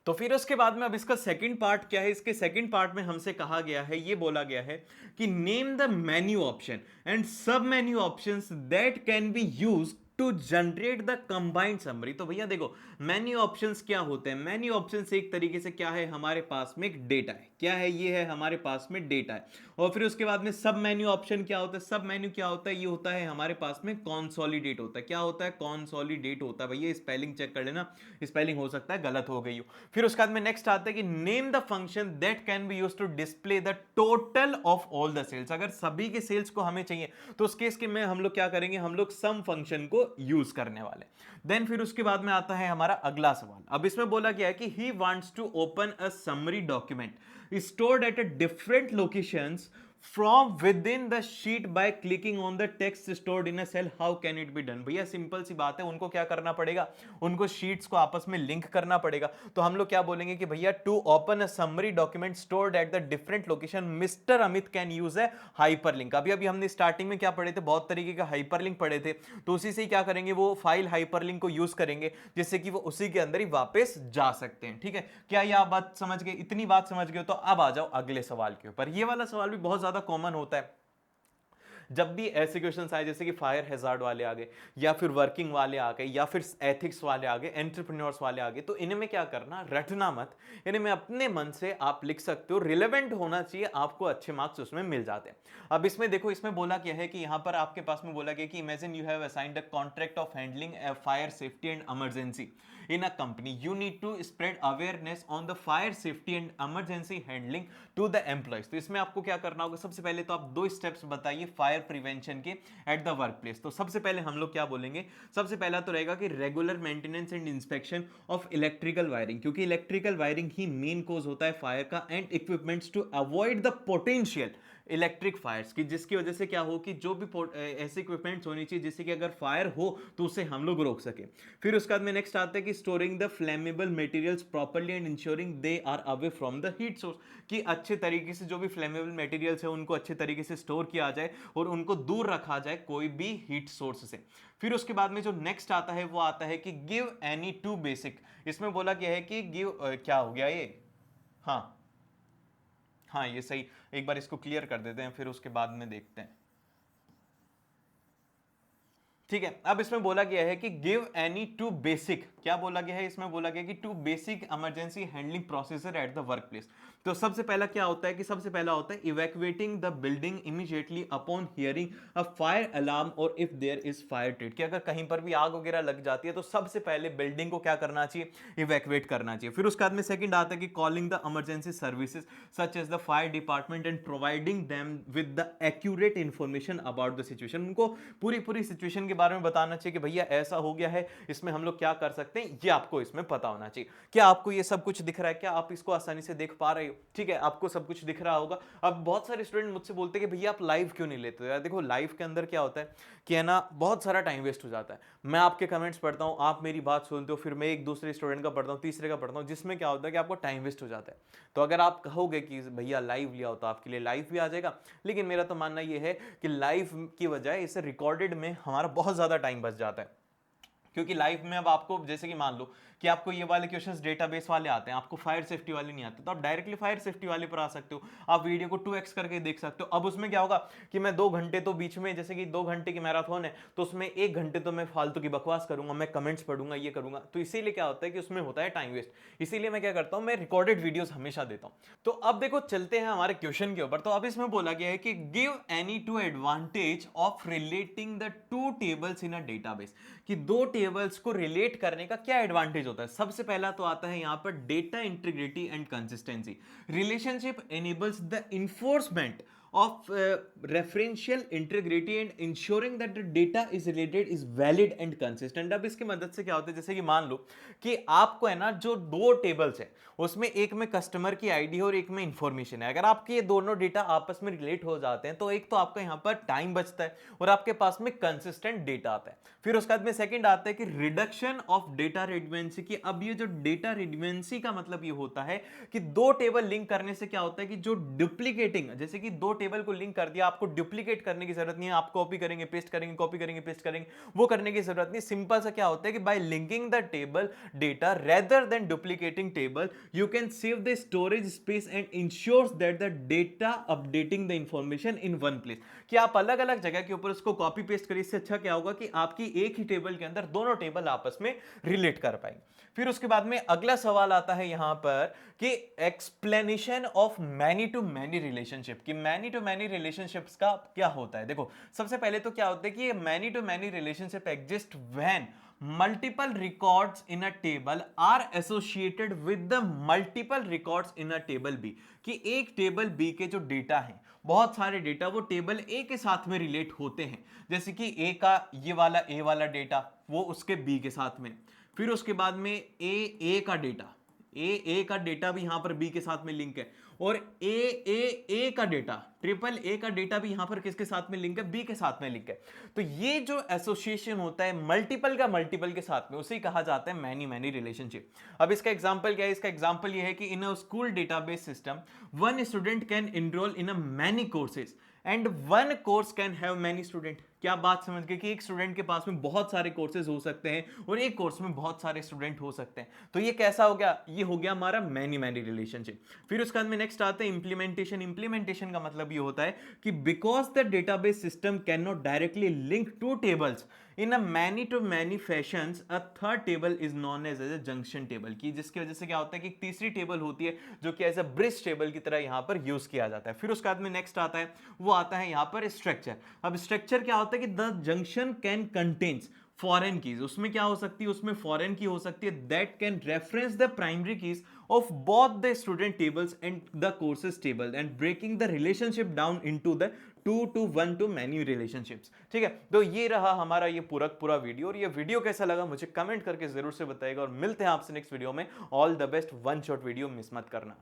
तो फिर उसके बाद में अब इसका सेकंड पार्ट क्या है? इसके सेकंड पार्ट में हमसे कहा गया है, ये बोला गया है कि name the menu option and sub menu options that can be used to generate the combined summary. तो भैया देखो, मेन्यू ऑप्शंस क्या होते हैं? मेन्यू ऑप्शंस एक तरीके से क्या है, हमारे पास में एक डेटा है। क्या है? ये है हमारे पास में डेटा है। और फिर उसके बाद में सब मेन्यू ऑप्शन क्या होता है? सब मेन्यू क्या होता है? ये होता है हमारे पास में कॉन्सोलिडेट होता है। क्या होता है? कॉन्सोलिडेट होता है। भैया स्पेलिंग चेक कर लेना, स्पेलिंग हो सकता है गलत हो गई हो। फिर उसके बाद में नेक्स्ट आता है कि name the function that can be used to display the total of all the sales. अगर सभी के सेल्स को हमें चाहिए तो उस केस के में हम लोग क्या करेंगे? हम लोग सम फंक्शन को यूज करने वाले। देन फिर उसके बाद में आता है हमारा अगला सवाल। अब इसमें बोला गया है कि he wants to open a summary document stored at a different locations from within the sheet by clicking on the text stored in a cell, how can it be done? भैया simple सी बात है, उनको क्या करना पड़ेगा, उनको sheets को आपस में लिंक करना पड़ेगा। तो हम लोग क्या बोलेंगे कि भैया to open a summary document stored at the different location mister Amit can use a hyperlink. अभी अभी हमने स्टार्टिंग में क्या पढ़े थे, बहुत तरीके का हाइपरलिंक पढ़े थे, तो उसी से ही क्या करेंगे, वो फाइल हाइपरलिंक को यूज करेंगे जिससे कि वो उसी के अंदर ही वापस जा सकते हैं। ठीक है, क्या ये आप बात समझ गए? इतनी बात समझ गए तो अब आ जाओ अगले सवाल के ऊपर। ये वाला सवाल भी बहुत ज्यादा कॉमन होता है जब भी ऐसे क्वेश्चन आए, जैसे कि फायर हैजार्ड वाले आ गए, या फिर वर्किंग वाले आ गए, या फिर एथिक्स वाले आ गए, एंटरप्रेन्योर्स वाले आ गए, तो इनमें क्या करना, रटना मत, इनमें अपने मन से आप लिख सकते हो, रिलेवेंट होना चाहिए, आपको अच्छे मार्क्स उसमें मिल जाते हैं। अब इसमें देखो, इसमें बोला क्या है कि यहां पर आपके पास में बोला गया कि imagine you have assigned a contract of handling fire safety and emergency in a company. You need to spread awareness on the fire safety and emergency handling to the employees. तो इसमें आपको क्या करना होगा, सबसे पहले तो आप दो स्टेप्स बताइए फायर प्रिवेंशन के एट द वर्क प्लेस। तो सबसे पहले हम लोग क्या बोलेंगे, सबसे पहला तो रहेगा कि regular maintenance and inspection of electrical wiring, क्योंकि इलेक्ट्रिकल वायरिंग ही मेन कोज होता है फायर का, and equipments to avoid the potential electric fires की, जिसकी वजह से क्या हो कि जो भी ऐसे इक्विपमेंट्स होनी चाहिए जिससे कि अगर फायर हो तो उसे हम लोग रोक सके। फिर उसके बाद में नेक्स्ट आता है कि storing the flammable materials properly and ensuring they are away from the heat source, कि अच्छे तरीके से जो भी फ्लेमेबल मटेरियल्स है उनको अच्छे तरीके से स्टोर किया जाए और उनको दूर रखा जाए कोई भी हीट सोर्स से। फिर उसके बाद में जो नेक्स्ट आता है वो आता है कि गिव एनी टू बेसिक, इसमें बोला गया है कि गिव क्या हो गया ये, हाँ हाँ ये सही, एक बार इसको क्लियर कर देते हैं फिर उसके बाद में देखते हैं। ठीक है, अब इसमें बोला गया है कि गिव एनी टू बेसिक, क्या बोला गया है इसमें, बोला गया कि two basic emergency handling procedure at the work place. तो सबसे पहला क्या होता है कि सबसे पहला होता है evacuating the building immediately upon hearing a fire alarm और if there is fire threat, कि अगर कहीं पर भी आग वगैरह लग जाती है तो सबसे पहले बिल्डिंग को क्या करना चाहिए, इवैक्यूएट करना चाहिए। फिर उसके बाद में सेकंड आता है कि calling the emergency services such as the fire department and providing them with the accurate information about the situation, उनको पूरी पूरी सिचुएशन के बारे में बताना चाहिए कि भैया ऐसा हो गया है, इसमें हम लोग क्या कर सकते हैं, ये आपको इसमें पता होना चाहिए। क्या आपको ये सब कुछ दिख रहा है, क्या आप इसको आसानी से देख पा रहे हो? ठीक है, आपको सब कुछ दिख रहा होगा। अब बहुत सारे स्टूडेंट मुझसे बोलते हैं कि भैया आप लाइव क्यों नहीं लेते हो? यार देखो, लाइव के अंदर क्या होता है कि है ना, बहुत सारा टाइम वेस्ट हो जाता है। मैं आपके कमेंट्स पढ़ता हूं, आप मेरी बात सुनते हो, फिर मैं एक दूसरे स्टूडेंट का पढ़ता हूं, तीसरे का पढ़ता हूं, जिसमें क्या होता है कि आपको टाइम वेस्ट हो जाता है। तो अगर आप कहोगे कि भैया लाइव लिया हो तो आपके लिए लाइव भी आ जाएगा, लेकिन मेरा तो मानना यह है कि लाइव की बजाय इसे रिकॉर्डेड में हमारा बहुत ज्यादा टाइम बच जाता है। क्योंकि लाइव में अब आपको जैसे कि मान लो कि आपको ये वाले क्वेश्चंस डेटाबेस वाले आते हैं, आपको फायर सेफ्टी वाले नहीं आते, तो आप डायरेक्टली फायर सेफ्टी वाले पर आ सकते हो, आप वीडियो को 2x करके देख सकते हो। अब उसमें क्या होगा कि मैं 2 घंटे तो बीच में, जैसे कि 2 घंटे की मैराथन है तो उसमें 1 घंटे तो मैं फालतू की बकवास करूंगा, मैं कमेंट्स पढ़ूंगा, ये करूंगा, तो इसीलिए क्या होता है कि उसमें होता है टाइम वेस्ट। इसीलिए मैं क्या करता हूं, मैं रिकॉर्डेड वीडियोस हमेशा देता हूं। तो अब देखो चलते हैं हमारे क्वेश्चन के ऊपर। तो अब इसमें बोला गया है कि give any two advantage of relating the two tables in a database, कि दो टेबल्स को रिलेट करने का क्या एडवांटेज होता है। सबसे पहला तो आता है यहां पर data integrity and consistency, relationship enables the enforcement of referential integrity and ensuring that the data is related is valid and consistent। अब इसकी मदद से क्या होता है, जैसे कि मान लो कि आपको है ना जो दो टेबल्स है उसमें एक में कस्टमर की आईडी है और एक में इंफॉर्मेशन है, अगर आपके ये दोनों डेटा आपस में रिलेट हो जाते हैं तो एक तो आपका यहां पर टाइम बचता है और आपके पास में कंसिस्टेंट डेटा आता है। फिर उसके बाद में सेकंड आता है कि रिडक्शन ऑफ डेटा रिडंडेंसी की। अब ये जो डेटा रिडंडेंसी का मतलब ये होता है कि दो टेबल लिंक करने से क्या होता है कि जो डुप्लीकेटिंग, जैसे कि दो टेबल को लिंक कर दिया, आपको डुप्लीकेट करने की जरूरत नहीं है, आप कॉपी करेंगे पेस्ट करेंगे, कॉपी करेंगे पेस्ट करेंगे, वो करने की जरूरत नहीं। सिंपल सा क्या होता है कि by linking the table data rather than duplicating table you can save the storage space and ensures that the data updating the information in one place, कि आप अलग अलग जगह के ऊपर उसको कॉपी पेस्ट करिए। इससे अच्छा क्या होगा कि आपकी एक ही टेबल के अंदर दोनों टेबल आपस में रिलेट कर पाएंगे। फिर उसके बाद में अगला सवाल आता है यहां पर कि explanation of many to many relationship, कि मैनी टू मैनी रिलेशनशिप्स का क्या होता है। देखो सबसे पहले तो क्या होता है कि ये many to many relationship exist when multiple records in a table are associated with the multiple records in a table B, कि एक टेबल B के जो डेटा है, बहुत सारे डेटा वो टेबल A के साथ में रिलेट होते हैं, जैसे कि A का ये वाला A वाला डेटा वो उसके B के साथ में, फिर उसके बाद में A का डेटा ए का डेटा भी यहां पर बी के साथ में लिंक है, और ए का डेटा, ट्रिपल ए का डेटा भी यहां पर किसके साथ में लिंक है, बी के साथ में लिंक है। तो ये जो एसोसिएशन होता है मल्टीपल का मल्टीपल के साथ में, उसे कहा जाता है मैनी मैनी रिलेशनशिप। अब इसका एग्जांपल क्या है, इसका एग्जांपल ये है कि in a school database system one student can enroll in a many courses and one course can have many student. क्या बात समझ गए कि एक स्टूडेंट के पास में बहुत सारे कोर्सेज हो सकते हैं और एक कोर्स में बहुत सारे स्टूडेंट हो सकते हैं। तो ये कैसा हो गया, ये हो गया हमारा मैनी मैनी रिलेशनशिप। फिर उसके बाद में नेक्स्ट आता है इंप्लीमेंटेशन। इंप्लीमेंटेशन का मतलब ये होता है कि because the database system can not directly link two tables in a many to many fashions, a third table is known as a junction table, की जिसकी वजह से क्या होता है कि एक तीसरी टेबल होती है जो कि एज अ ब्रिज टेबल की तरह यहां पर यूज किया जाता है। फिर उसके बाद में नेक्स्ट आता है, वो आता है यहां पर स्ट्रक्चर। अब स्ट्रक्चर क्या होता है कि the junction can contains foreign keys, उसमें क्या हो सकती है, उसमें फॉरेन की हो सकती है that can reference the primary keys of both the student tables and the courses table and breaking the relationship down into the 2 to 1 to many relationships। ठीक है, तो ये रहा हमारा ये पूरा वीडियो, और ये वीडियो कैसा लगा मुझे कमेंट करके जरूर से बताइएगा, और मिलते हैं आपसे नेक्स्ट वीडियो में। All the best, one shot video miss मत करना।